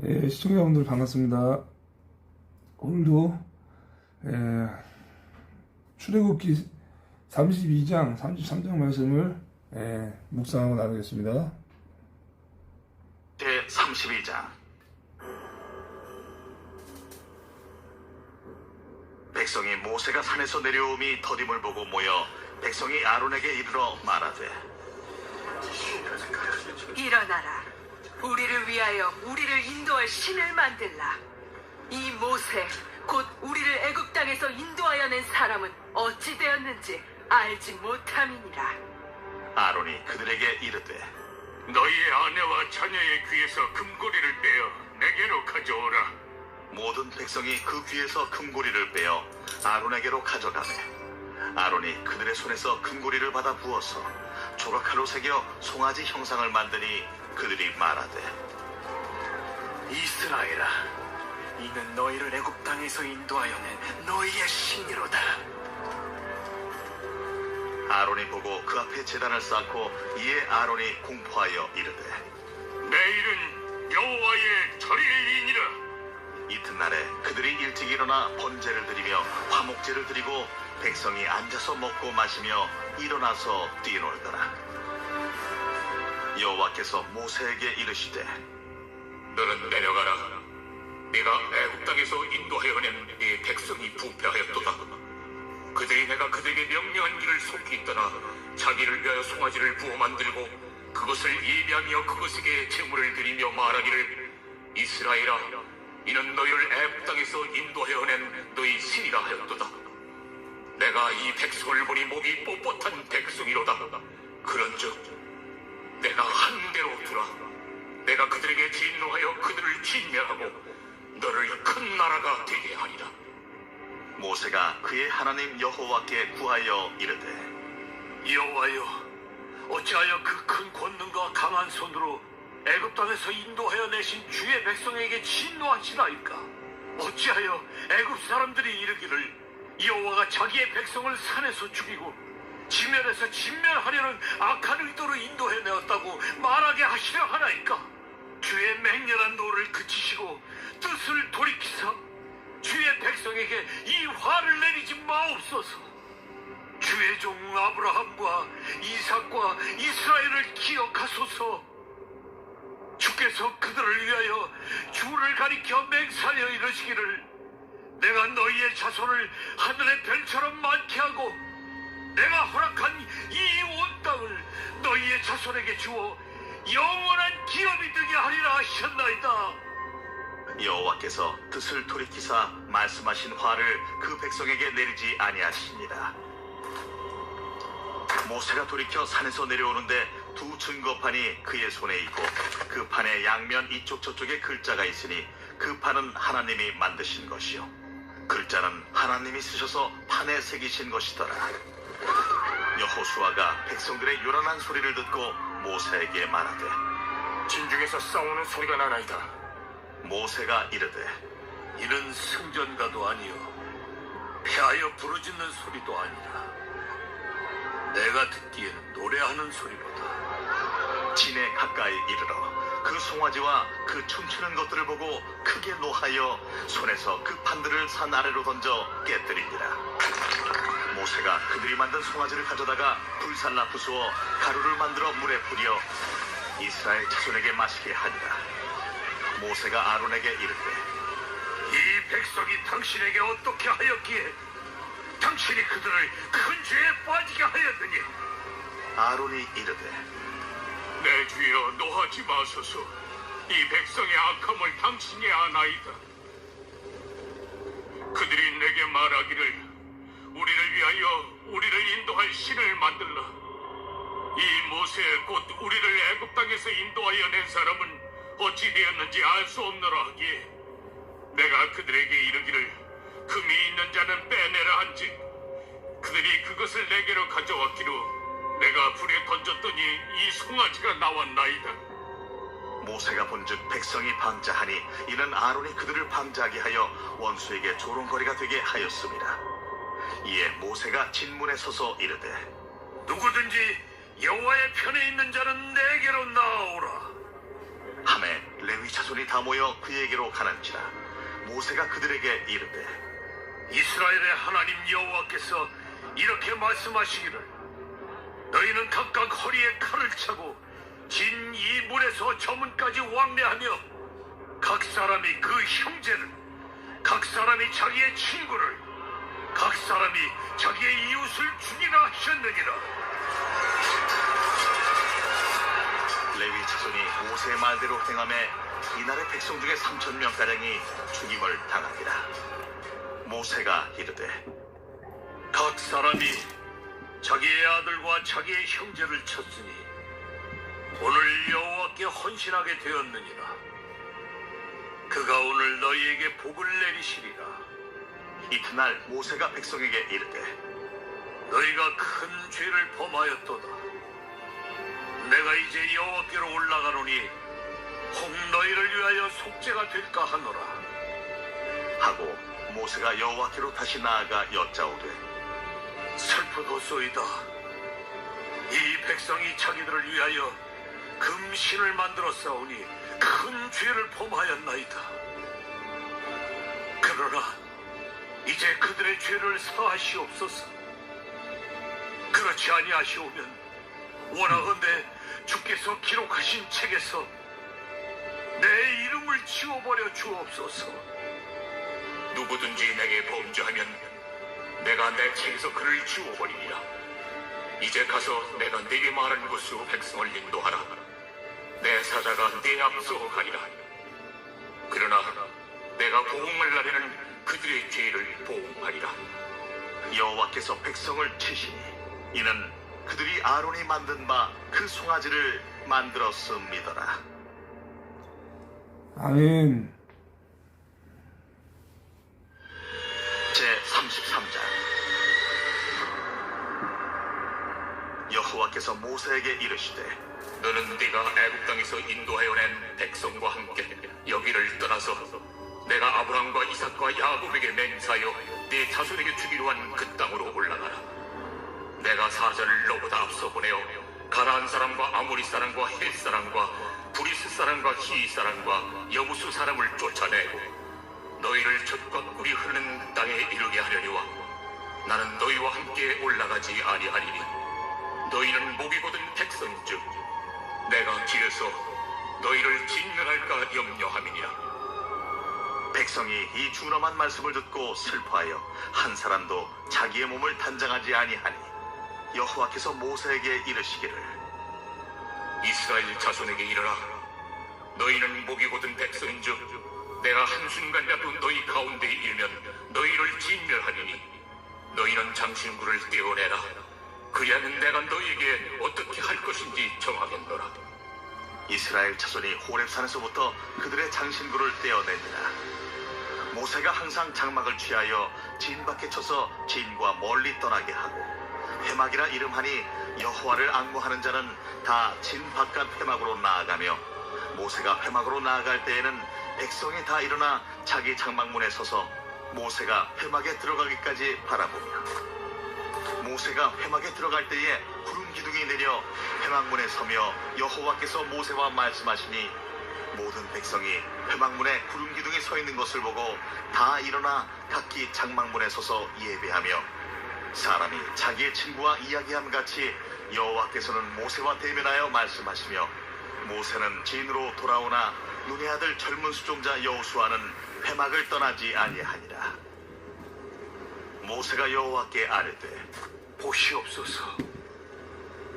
시청자분들 반갑습니다. 오늘도 출애굽기 32장, 33장 말씀을 묵상하고 나누겠습니다. 제 32장. 백성이 모세가 산에서 내려오미 더딤을 보고 모여 백성이 아론에게 이르러 말하되, 일어나라. 우리를 위하여 우리를 인도할 신을 만들라. 이 모세 곧 우리를 애굽 땅에서 인도하여 낸 사람은 어찌 되었는지 알지 못함이니라. 아론이 그들에게 이르되, 너희의 아내와 자녀의 귀에서 금고리를 빼어 내게로 가져오라. 모든 백성이 그 귀에서 금고리를 빼어 아론에게로 가져가매 아론이 그들의 손에서 금고리를 받아 부어서 조각칼로 새겨 송아지 형상을 만드니 그들이 말하되, 이스라엘아, 이는 너희를 애굽 땅에서 인도하여 낸 너희의 신이로다. 아론이 보고 그 앞에 제단을 쌓고 이에 아론이 공포하여 이르되, 내일은 여호와의 절일이니라. 이튿날에 그들이 일찍 일어나 번제를 드리며 화목제를 드리고 백성이 앉아서 먹고 마시며 일어나서 뛰놀더라. 여호와께서 모세에게 이르시되, 너는 내려가라. 네가 애굽 땅에서 인도하여 낸 네 백성이 부패하였도다. 그들이 내가 그들에게 명령한 길을 속히 떠나 자기를 위하여 송아지를 부어 만들고 그것을 예비하며 그것에게 제물을 드리며 말하기를, 이스라엘아, 이는 너희를 애굽 땅에서 인도하여 낸 너희 신이라 하였도다. 내가 이 백성을 보니 목이 뻣뻣한 백성이로다. 그런즉 내가 한대로 두라. 내가 그들에게 진노하여 그들을 진멸하고 너를 큰 나라가 되게 하리라. 모세가 그의 하나님 여호와께 구하여 이르되, 여호와여, 어찌하여 그 큰 권능과 강한 손으로 애굽 땅에서 인도하여 내신 주의 백성에게 진노하시나이까? 어찌하여 애굽 사람들이 이르기를, 여호와가 자기의 백성을 산에서 죽이고 지면에서 진멸하려는 악한 의도로 인도해 내었다고 말하게 하시려 하나이까? 주의 맹렬한 노를 그치시고 뜻을 돌이키사 주의 백성에게 이 화를 내리지 마옵소서. 주의 종 아브라함과 이삭과 이스라엘을 기억하소서. 주께서 그들을 위하여 주를 가리켜 맹세하여 이르시기를, 내가 너희의 자손을 하늘의 별처럼 많게 하고 내가 허락한 이 온 땅을 너희의 자손에게 주어 영원한 기업이 되게 하리라 하셨나이다. 여호와께서 뜻을 돌이키사 말씀하신 화를 그 백성에게 내리지 아니하시니라. 모세가 돌이켜 산에서 내려오는데 두 증거판이 그의 손에 있고 그 판의 양면 이쪽 저쪽에 글자가 있으니 그 판은 하나님이 만드신 것이요 글자는 하나님이 쓰셔서 판에 새기신 것이더라. 여호수아가 백성들의 요란한 소리를 듣고 모세에게 말하되, 진중에서 싸우는 소리가 나나이다. 모세가 이르되, 이는 승전가도 아니요 패하여 부르짖는 소리도 아니라 내가 듣기에는 노래하는 소리로다. 진에 가까이 이르러 그 송아지와 그 춤추는 것들을 보고 크게 노하여 손에서 그 판들을 산 아래로 던져 깨뜨리니라. 모세가 그들이 만든 송아지를 가져다가 불살라 부수어 가루를 만들어 물에 뿌려 이스라엘 자손에게 마시게 하니라. 모세가 아론에게 이르되, 이 백성이 당신에게 어떻게 하였기에 당신이 그들을 큰 죄에 빠지게 하였느냐? 아론이 이르되, 내 주여, 노하지 마소서. 이 백성의 악함을 당신이 아나이다. 그들이 내게 말하기를, 우리를 위하여 우리를 인도할 신을 만들라. 이 모세 곧 우리를 애굽 땅에서 인도하여 낸 사람은 어찌 되었는지 알 수 없노라 하기에 내가 그들에게 이르기를, 금이 있는 자는 빼내라 한즉 그들이 그것을 내게로 가져왔기로 내가 불에 던졌더니 이 송아지가 나왔나이다. 모세가 본즉 백성이 방자하니 이는 아론이 그들을 방자하게 하여 원수에게 조롱거리가 되게 하였습니다. 이에 모세가 진문에 서서 이르되, 누구든지 여호와의 편에 있는 자는 내게로 나오라. 하매 레위 자손이 다 모여 그에게로 가는지라 모세가 그들에게 이르되 이스라엘의 하나님 여호와께서 이렇게 말씀하시기를 너희는 각각 허리에 칼을 차고 진 이 문에서 저 문까지 왕래하며 각 사람이 그 형제를 각 사람이 자기의 친구를 각 사람이 자기의 이웃을 죽이라 하셨느니라. 레위 자손이 모세의 말대로 행하매 이날의 백성 중에 3,000명가량이 죽임을 당하니라. 모세가 이르되 각 사람이 자기의 아들과 자기의 형제를 쳤으니 오늘 여호와께 헌신하게 되었느니라. 그가 오늘 너희에게 복을 내리시리라. 이튿날 모세가 백성에게 이르되 너희가 큰 죄를 범하였도다. 내가 이제 여호와께로 올라가노니 혹 너희를 위하여 속죄가 될까 하노라. 하고 모세가 여호와께로 다시 나아가 여짜오되 슬프도소이다. 이 백성이 자기들을 위하여 금신을 만들어 싸우니 큰 죄를 범하였나이다. 그러나 이제 그들의 죄를 사하시옵소서. 그렇지 아니하시오면 원하건대 주께서 기록하신 책에서 내 이름을 지워버려 주옵소서. 누구든지 내게 범죄하면 내가 내 책에서 그를 지워버리리라. 이제 가서 내가 네게 말한 곳으로 백성을 인도하라. 내 사자가 네 앞서 가리라. 그러나 내가 보응할 날에는 그들의 죄를 보응하리라. 여호와께서 백성을 치시니 이는 그들이 아론이 만든 바 그 송아지를 만들었음이더라. 아멘. 제33장 여호와께서 모세에게 이르시되 너는 네가 애굽 땅에서 인도하여 낸 백성과 함께 여기를 떠나서 내가 아브람과 이삭과 야곱에게 맹세하여 네 자손에게 주기로 한 그 땅으로 올라가라. 내가 사자를 너보다 앞서 보내어 가나안 사람과 아모리 사람과 헷 사람과 브리스 사람과 히 사람과 여부수 사람을 쫓아내고 너희를 젖과 꿀이 흐르는 땅에 이르게 하려니와 나는 너희와 함께 올라가지 아니하리니 너희는 목이 곧은 백성인즉 내가 길에서 너희를 진멸할까 염려함이니라. 백성이 이 준엄한 말씀을 듣고 슬퍼하여 한 사람도 자기의 몸을 단장하지 아니하니 여호와께서 모세에게 이르시기를 이스라엘 자손에게 이르라. 너희는 목이 곧은 백성인즉 내가 한순간이라도 너희 가운데에 일면 너희를 진멸하리니 너희는 장신구를 떼어내라. 그리하면 내가 너희에게 어떻게 할 것인지 정하겠노라. 이스라엘 자손이 호렙산에서부터 그들의 장신구를 떼어내니라. 모세가 항상 장막을 취하여 진 밖에 쳐서 진과 멀리 떠나게 하고 회막이라 이름하니 여호와를 앙무하는 자는 다 진 바깥 회막으로 나아가며 모세가 회막으로 나아갈 때에는 백성이 다 일어나 자기 장막문에 서서 모세가 회막에 들어가기까지 바라보며 모세가 회막에 들어갈 때에 구름 기둥이 내려 회막문에 서며 여호와께서 모세와 말씀하시니 모든 백성이 회막문에 구름 기둥이 서 있는 것을 보고 다 일어나 각기 장막문에 서서 예배하며 사람이 자기의 친구와 이야기함 같이 여호와께서는 모세와 대면하여 말씀하시며 모세는 진으로 돌아오나 눈의 아들 젊은 수종자 여호수아는 회막을 떠나지 아니하니라. 모세가 여호와께 아뢰되 보시옵소서.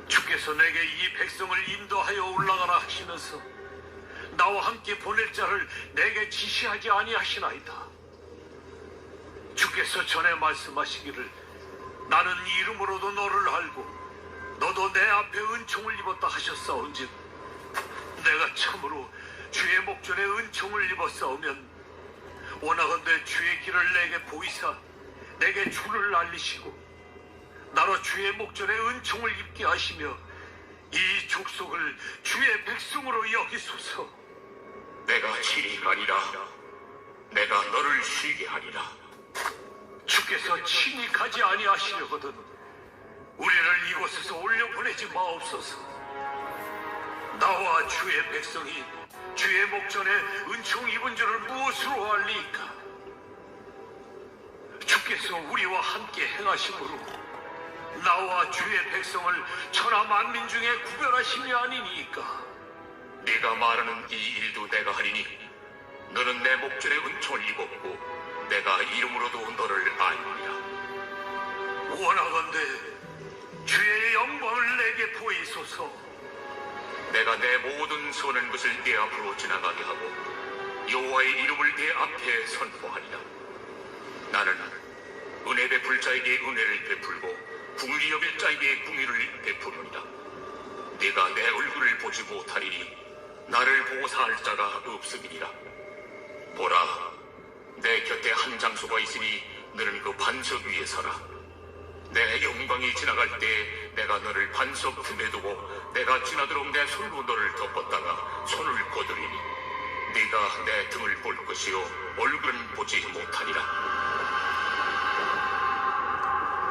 주께서 내게 이 백성을 인도하여 올라가라 하시면서 나와 함께 보낼 자를 내게 지시하지 아니하시나이다. 주께서 전에 말씀하시기를 나는 이름으로도 너를 알고 너도 내 앞에 은총을 입었다 하셨사온즉 내가 참으로 주의 목전에 은총을 입었사오면 원하건대 주의 길을 내게 보이사 내게 주를 알리시고 나로 주의 목전에 은총을 입게 하시며 이 족속을 주의 백성으로 여기소서. 내가 친히 가리라. 내가 너를 쉬게 하리라. 주께서 친히 가지 아니하시려거든 우리를 이곳에서 올려보내지 마옵소서. 나와 주의 백성이 주의 목전에 은총 입은 줄을 무엇으로 알리까? 주께서 우리와 함께 행하심으로 나와 주의 백성을 천하 만민 중에 구별하심이 아니니까. 네가 말하는 이 일도 내가 하리니 너는 내 목전에 은총을 입었고 내가 이름으로도 너를 아니니라. 원하건대 주의 영광을 내게 보이소서. 내가 내 모든 선한 것을 네 앞으로 지나가게 하고 여호와의 이름을 네 앞에 선포하리라. 나는 은혜 베풀 자에게 은혜를 베풀고 궁리 여길 자에게 궁리를 베푸느니라. 네가 내 얼굴을 보지 못하리니 나를 보고 살 자가 없음이니라. 보라, 내 곁에 한 장소가 있으니 너는 그 반석 위에 서라. 내 영광이 지나갈 때 내가 너를 반석 틈에 두고 내가 지나도록 내 손으로 너를 덮었다가 손을 거두리니 네가 내 등을 볼 것이요 얼굴은 보지 못하리라.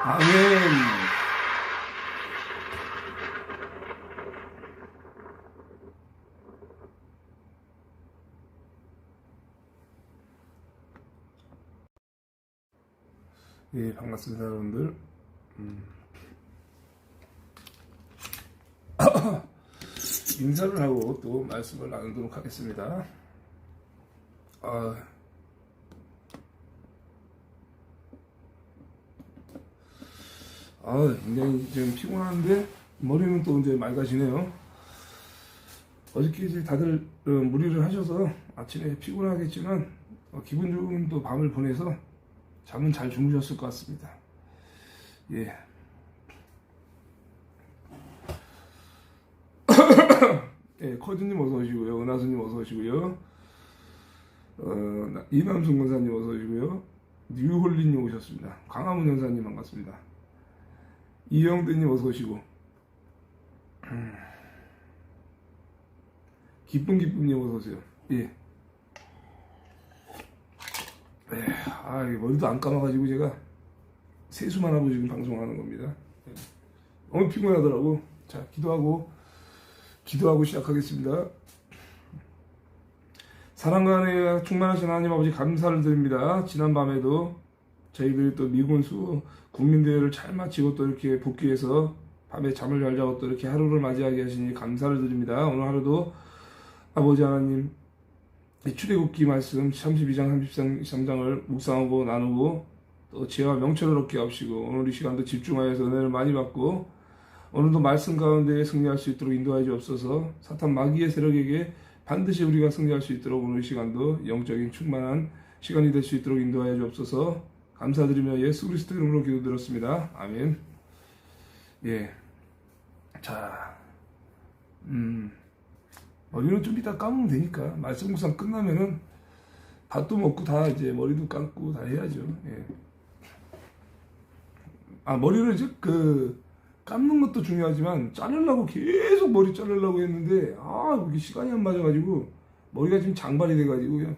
아멘. 예, 반갑습니다, 여러분들. 인사를 하고 또 말씀을 나누도록 하겠습니다. 굉장히 지금 피곤한데 머리는 또 이제 맑아지네요. 어저께 이제 다들 무리를 하셔서 아침에 피곤하겠지만 기분 좋은 또 밤을 보내서 잠은 잘 주무셨을 것 같습니다. 예. 예, 커드님 어서 오시고요. 은하수님 어서 오시고요. 이남순 권사님 어서 오시고요. 뉴홀리님 오셨습니다. 강화문 연사님 반갑습니다. 이영대님 어서 오시고. 기쁨님 어서 오세요. 예. 머리도 안 감아가지고 제가 세수만 하고 지금 방송하는 겁니다. 너무 피곤하더라고. 자, 기도하고 시작하겠습니다. 사랑과 은혜가 충만하신 하나님 아버지 감사를 드립니다. 지난 밤에도 저희들이 또 미군수 국민대회를 잘 마치고 또 이렇게 복귀해서 밤에 잠을 잘 자고 또 이렇게 하루를 맞이하게 하시니 감사를 드립니다. 오늘 하루도 아버지 하나님 출애굽기 말씀 32장 33장을 묵상하고 나누고 또 지혜와 명철을 얻게 하시고 오늘 이 시간도 집중하여서 은혜를 많이 받고 오늘도 말씀 가운데 승리할 수 있도록 인도하여 주옵소서. 사탄 마귀의 세력에게 반드시 우리가 승리할 수 있도록 오늘 이 시간도 영적인 충만한 시간이 될 수 있도록 인도하여 주옵소서. 감사드리며 예수 그리스도 이름으로 기도드렸습니다. 아멘. 예. 자, 머리는 좀 이따 감으면 되니까 말씀 묵상 끝나면은 밥도 먹고 다 이제 머리도 감고 다 해야죠. 예. 머리를 이제 감는 것도 중요하지만 자르려고 계속 머리 자르려고 했는데 이게 시간이 안 맞아가지고 머리가 지금 장발이 돼가지고 그냥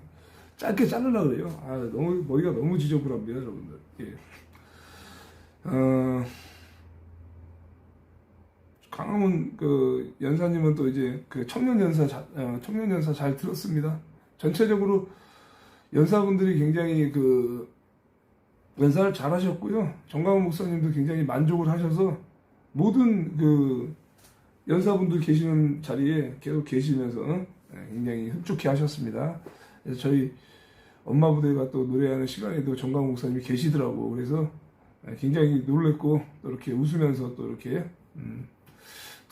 짧게 자르려고 그래요. 너무 머리가 너무 지저분합니다, 여러분들. 예. 강화문 연사님은 또 이제 청년 연사 잘 들었습니다. 전체적으로 연사분들이 굉장히 연사를 잘 하셨고요. 정강훈 목사님도 굉장히 만족을 하셔서 모든 연사분들 계시는 자리에 계속 계시면서 굉장히 흡족해 하셨습니다. 그래서 저희 엄마 부대가 또 노래하는 시간에도 정강훈 목사님이 계시더라고. 그래서 굉장히 놀랬고 또 이렇게 웃으면서 또 이렇게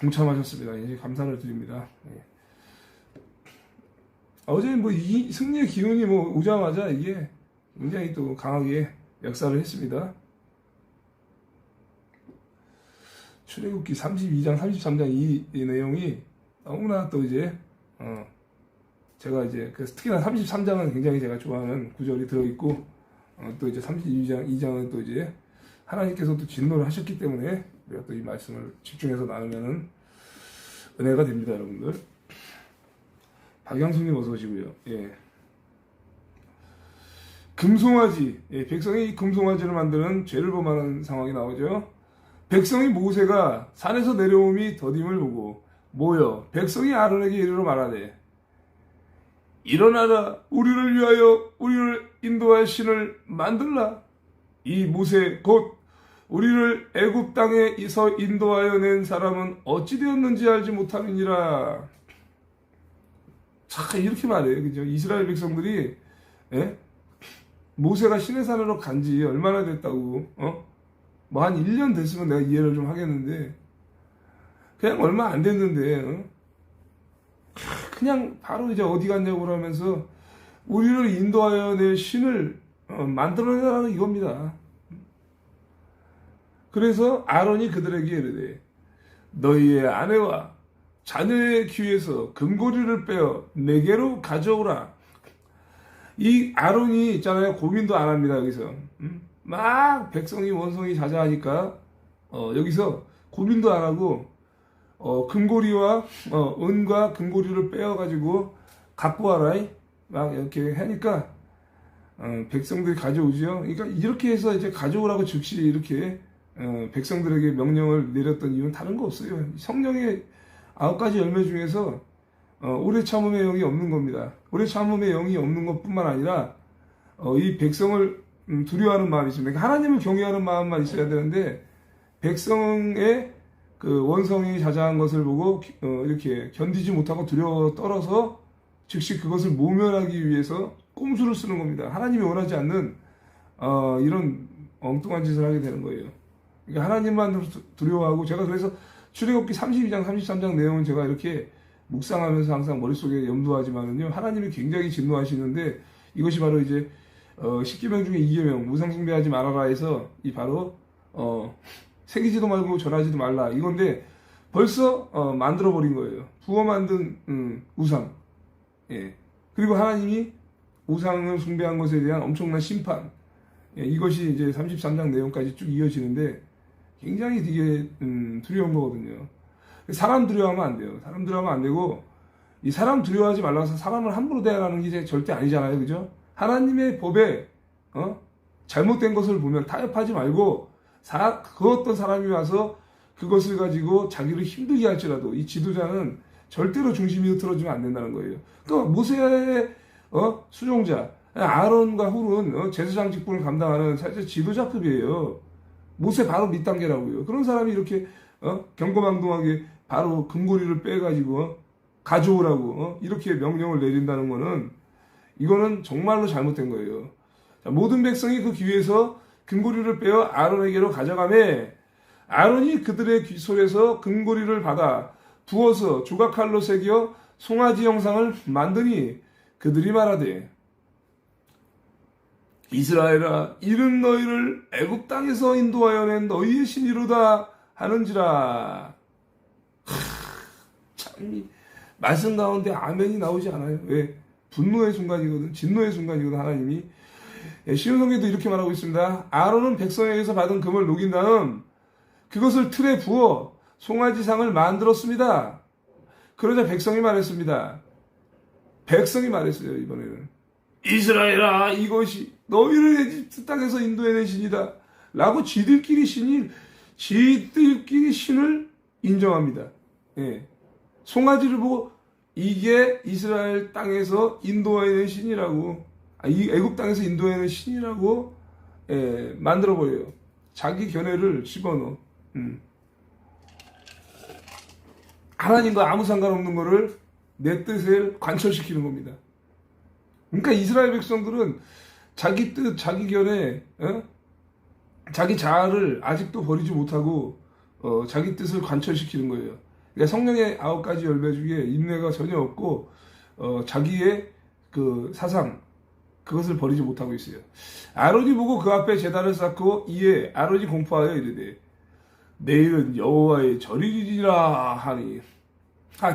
동참하셨습니다. 이제 감사를 드립니다. 예. 어제 이 승리의 기운이 오자마자 이게 굉장히 또 강하게 역사를 했습니다. 출애굽기 32장, 33장 이 내용이 너무나 또 이제 제가 이제 특히나 33장은 굉장히 제가 좋아하는 구절이 들어있고 또 이제 32장 2장은 또 이제 하나님께서 또 진노를 하셨기 때문에 우리가 또 이 말씀을 집중해서 나누면은 은혜가 됩니다, 여러분들. 박양수님 어서 오시고요. 예. 금송아지, 백성이 금송아지를 만드는 죄를 범하는 상황이 나오죠. 백성이 모세가 산에서 내려옴이 더딤을 보고 모여 백성이 아론에게 이르러 말하되 일어나라. 우리를 위하여 우리를 인도할 신을 만들라. 이 모세 곧 우리를 애굽 땅에서 인도하여 낸 사람은 어찌 되었는지 알지 못하느니라. 자, 이렇게 말해요. 그죠? 이스라엘 백성들이, 예? 모세가 시내산으로 간지 얼마나 됐다고, 뭐 한 1년 됐으면 내가 이해를 좀 하겠는데, 그냥 얼마 안 됐는데, 그냥 바로 이제 어디 갔냐고 그러면서 우리를 인도하여 낼 신을 만들어내라는 이겁니다. 그래서 아론이 그들에게 이르되 너희의 아내와 자녀의 귀에서 금고리를 빼어 내게로 가져오라. 이 아론이 있잖아요. 고민도 안 합니다. 여기서 막 백성이 원성이 자자하니까 여기서 고민도 안 하고 금고리와 은과 금고리를 빼어가지고 갖고 와라. 막 이렇게 하니까 백성들이 가져오죠. 그러니까 이렇게 해서 이제 가져오라고 즉시 이렇게 백성들에게 명령을 내렸던 이유는 다른 거 없어요. 성령의 9가지 열매 중에서 오래 참음의 영이 없는 겁니다. 오래 참음의 영이 없는 것뿐만 아니라 이 백성을 두려워하는 마음이 있습니다. 그러니까 하나님을 경외하는 마음만 있어야 되는데 백성의 그 원성이 자자한 것을 보고 이렇게 견디지 못하고 두려워 떨어서 즉시 그것을 모면하기 위해서 꼼수를 쓰는 겁니다. 하나님이 원하지 않는 이런 엉뚱한 짓을 하게 되는 거예요. 그러니까 하나님만 두려워하고, 제가 그래서 출애굽기 32장 33장 내용은 제가 이렇게 묵상하면서 항상 머릿속에 염두하지만은요, 하나님이 굉장히 진노하시는데 이것이 바로 이제 10계명 중에 2계명 무상숭배하지 말아라 해서 이 바로 새기지도 말고 절하지도 말라 이건데 벌써 만들어 버린 거예요. 부어 만든 우상. 예. 그리고 하나님이 우상을 숭배한 것에 대한 엄청난 심판. 예, 이것이 이제 33장 내용까지 쭉 이어지는데 굉장히 되게 두려운 거거든요. 사람 두려워하면 안 돼요. 사람 두려워하면 안 되고, 이 사람 두려워하지 말라고 해서 사람을 함부로 대하라는 게 절대 아니잖아요. 그죠? 하나님의 법에 잘못된 것을 보면 타협하지 말고 그 어떤 사람이 와서 그것을 가지고 자기를 힘들게 할지라도 이 지도자는 절대로 중심이 흐트러지면 안 된다는 거예요. 그러니까 모세의 수종자 아론과 훌은 제사장 직분을 감당하는 사실 지도자급이에요. 모세 바로 밑단계라고요. 그런 사람이 이렇게 경거망동하게 바로 금고리를 빼가지고 가져오라고 이렇게 명령을 내린다는 거는, 이거는 정말로 잘못된 거예요. 자, 모든 백성이 그 귀에서 금고리를 빼어 아론에게로 가져가매 아론이 그들의 귀솔에서 금고리를 받아 부어서 조각칼로 새겨 송아지 형상을 만드니 그들이 말하되 이스라엘아, 이는 너희를 애굽 땅에서 인도하여 낸 너희의 신이로다 하는지라. 참, 말씀 가운데 아멘이 나오지 않아요. 왜? 분노의 순간이거든, 진노의 순간이거든. 하나님이 시온성경도 이렇게 말하고 있습니다. 아론은 백성에게서 받은 금을 녹인 다음 그것을 틀에 부어 송아지상을 만들었습니다. 그러자 백성이 말했습니다. 백성이 말했어요. 이번에는 이스라엘아, 이것이 너희를 에집트 땅에서 인도해낸 신이다 라고 지들끼리 신을 인정합니다. 예. 송아지를 보고 이게 이스라엘 땅에서 인도해낸 신이라고, 이 애굽 땅에서 인도해낸 신이라고 만들어버려요. 자기 견해를 집어넣어. 하나님과 아무 상관없는 거를 내 뜻을 관철시키는 겁니다. 그러니까 이스라엘 백성들은 자기 뜻, 자기 견해, 자기 자아를 아직도 버리지 못하고 자기 뜻을 관철시키는 거예요. 그러니까 성령의 9가지 열매 중에 인내가 전혀 없고 자기의 그 사상, 그것을 버리지 못하고 있어요. 아론이 보고 그 앞에 제단을 쌓고 이에 아론이 공포하여 이르되 내일은 여호와의 절이리라 하니,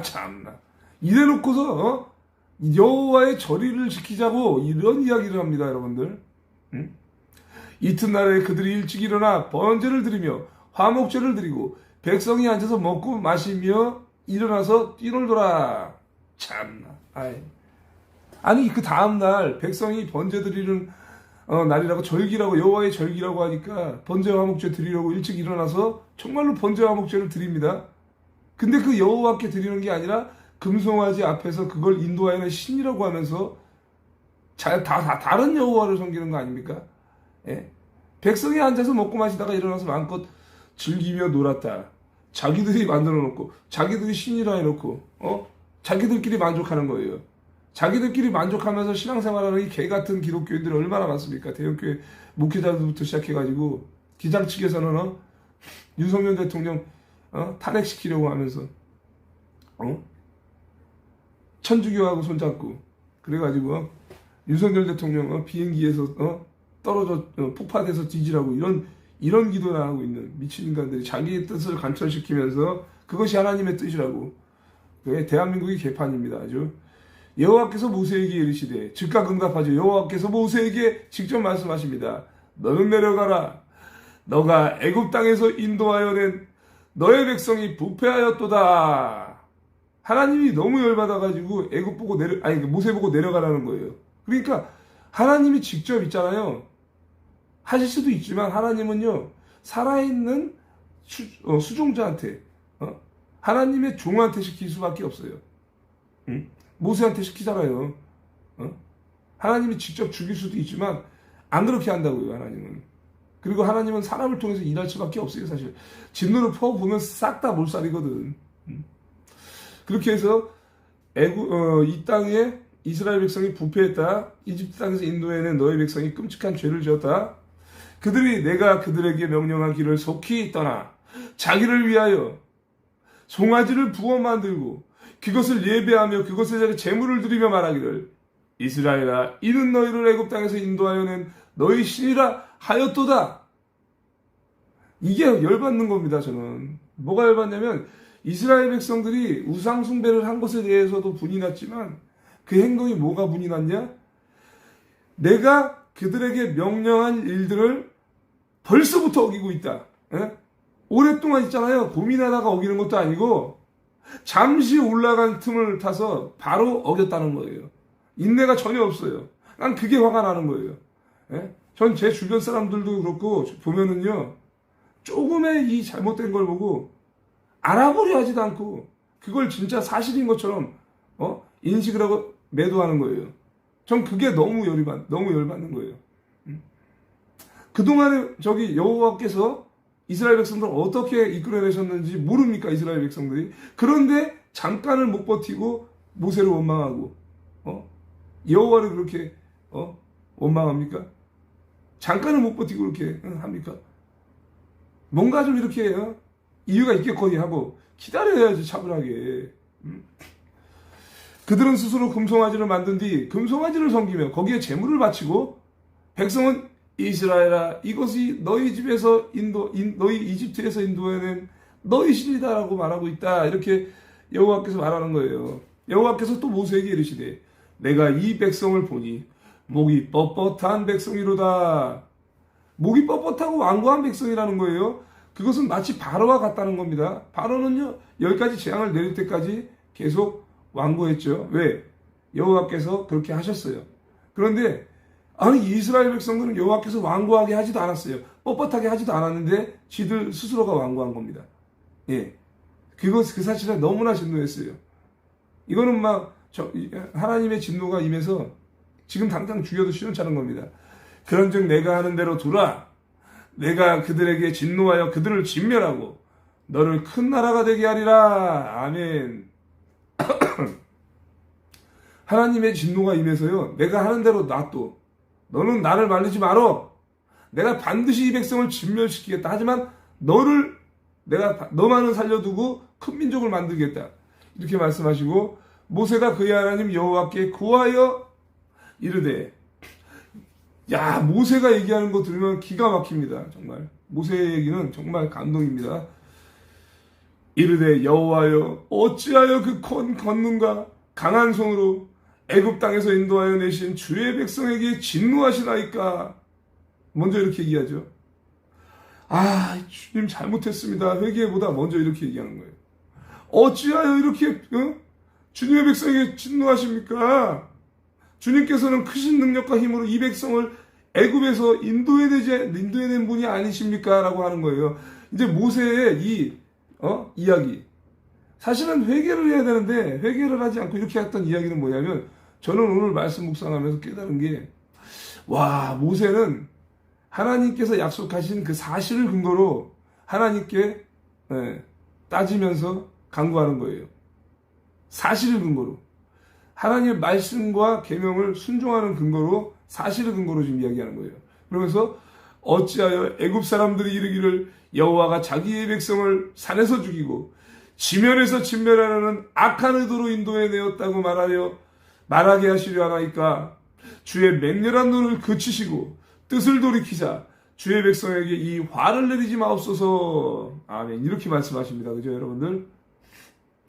참나, 이래놓고서 여호와의 절일을 지키자고 이런 이야기를 합니다. 여러분들, 이튿날에 그들이 일찍 일어나 번제를 드리며 화목제를 드리고 백성이 앉아서 먹고 마시며 일어나서 뛰놀더라. 참나. 아니 그 다음날 백성이 번제 드리는 날이라고, 절기라고, 여호와의 절기라고 하니까 번제 화목제 드리려고 일찍 일어나서 정말로 번제 화목제를 드립니다. 근데 그 여호와께 드리는 게 아니라 금송아지 앞에서 그걸 인도하여낸 신이라고 하면서 다른 여호와를 섬기는 거 아닙니까? 예? 백성이 앉아서 먹고 마시다가 일어나서 마음껏 즐기며 놀았다. 자기들이 만들어 놓고 자기들이 신이라 해놓고 자기들끼리 만족하는 거예요. 자기들끼리 만족하면서 신앙생활하는 이 개같은 기독교인들이 얼마나 많습니까? 대형교회 목회자들부터 시작해가지고 기장 측에서는 윤석열 대통령 탄핵시키려고 하면서 천주교하고 손잡고 그래가지고 윤석열 대통령 비행기에서 떨어져 폭파돼서 뒤지라고 이런 기도나 하고 있는 미친 인간들이 자기의 뜻을 관철시키면서 그것이 하나님의 뜻이라고. 그게 대한민국이 개판입니다. 아주. 여호와께서 모세에게 이르시되 즉각 응답하죠. 여호와께서 모세에게 직접 말씀하십니다. 너는 내려가라. 너가 애굽 땅에서 인도하여 낸 너의 백성이 부패하였도다. 하나님이 너무 열받아가지고 애굽 보고 모세 보고 내려가라는 거예요. 그러니까 하나님이 직접 있잖아요. 하실 수도 있지만 하나님은요 살아있는 수종자한테 하나님의 종한테 시킬 수밖에 없어요. 응? 모세한테 시키잖아요. 하나님이 직접 죽일 수도 있지만 안 그렇게 한다고요. 하나님은. 그리고 하나님은 사람을 통해서 일할 수밖에 없어요. 사실 진노를 퍼보면 싹 다 몰살이거든. 그렇게 해서 이 땅에 이스라엘 백성이 부패했다. 이집트 땅에서 인도해낸 너의 백성이 끔찍한 죄를 지었다. 그들이 내가 그들에게 명령한 길을 속히 떠나 자기를 위하여 송아지를 부어 만들고 그것을 예배하며 그것에 제물을 드리며 말하기를 이스라엘아 이는 너희를 애굽 땅에서 인도하여 낸 너희 신이라 하였도다. 이게 열받는 겁니다. 저는 뭐가 열받냐면 이스라엘 백성들이 우상 숭배를 한 것에 대해서도 분이 났지만 그 행동이 뭐가 분이 났냐? 내가 그들에게 명령한 일들을 벌써부터 어기고 있다. 에? 오랫동안 있잖아요. 고민하다가 어기는 것도 아니고 잠시 올라간 틈을 타서 바로 어겼다는 거예요. 인내가 전혀 없어요. 난 그게 화가 나는 거예요. 전 제 주변 사람들도 그렇고 보면은요. 조금의 이 잘못된 걸 보고 알아보려 하지도 않고 그걸 진짜 사실인 것처럼 인식을 하고 매도하는 거예요. 전 그게 너무 열받는 거예요. 그동안에 여호와께서 이스라엘 백성들을 어떻게 이끌어내셨는지 모릅니까? 이스라엘 백성들이. 그런데 잠깐을 못 버티고 모세를 원망하고 여호와를 그렇게 원망합니까? 잠깐을 못 버티고 그렇게 합니까? 뭔가 좀 이렇게 이유가 있겠거니 하고 기다려야지 차분하게. 그들은 스스로 금송아지를 만든 뒤 금송아지를 섬기며 거기에 제물을 바치고 백성은 이스라엘아 이것이 너희 집에서 너희 이집트에서 인도해낸 너희 신이다라고 말하고 있다. 이렇게 여호와께서 말하는 거예요. 여호와께서 또 모세에게 이르시되 내가 이 백성을 보니 목이 뻣뻣한 백성이로다. 목이 뻣뻣하고 완고한 백성이라는 거예요. 그것은 마치 바로와 같다는 겁니다. 바로는요 10가지 재앙을 내릴 때까지 계속 완고했죠. 왜? 여호와께서 그렇게 하셨어요. 그런데 아니 이스라엘 백성들은 여호와께서 완고하게 하지도 않았어요. 뻣뻣하게 하지도 않았는데 지들 스스로가 완고한 겁니다. 예, 그 사실에 너무나 진노했어요. 이거는 하나님의 진노가 임해서 지금 당장 죽여도 시원찮은 겁니다. 그런즉 내가 하는 대로 두라. 내가 그들에게 진노하여 그들을 진멸하고 너를 큰 나라가 되게 하리라. 아멘. 하나님의 진노가 임해서요. 내가 하는 대로 놔둬. 너는 나를 말리지 마라. 내가 반드시 이 백성을 진멸시키겠다. 하지만 너만은 살려두고 큰 민족을 만들겠다. 이렇게 말씀하시고 모세가 그의 하나님 여호와께 구하여 이르되 야 모세가 얘기하는 거 들으면 기가 막힙니다. 정말 모세의 얘기는 정말 감동입니다. 이르되 여호와여 어찌하여 그 권능과 강한 손으로 애굽 땅에서 인도하여 내신 주의 백성에게 진노하시나이까. 먼저 이렇게 얘기하죠. 주님 잘못했습니다. 회개보다 먼저 이렇게 얘기하는 거예요. 어찌하여 이렇게 주님의 백성에게 진노하십니까? 주님께서는 크신 능력과 힘으로 이 백성을 애굽에서 인도해낸 분이 아니십니까? 라고 하는 거예요. 이제 모세의 이 이야기. 사실은 회개를 해야 되는데 회개를 하지 않고 이렇게 했던 이야기는 뭐냐면, 저는 오늘 말씀 묵상하면서 깨달은 게, 와, 모세는 하나님께서 약속하신 그 사실을 근거로 하나님께 따지면서 간구하는 거예요. 사실을 근거로. 하나님의 말씀과 계명을 순종하는 근거로, 사실을 근거로 지금 이야기하는 거예요. 그러면서 어찌하여 애굽 사람들이 이르기를 여호와가 자기의 백성을 산에서 죽이고 지면에서 진멸하려는 악한 의도로 인도해 내었다고 말하게 하시려 하나이까. 주의 맹렬한 눈을 그치시고 뜻을 돌이키사 주의 백성에게 이 화를 내리지 마옵소서. 아멘. 이렇게 말씀하십니다. 그죠, 여러분들?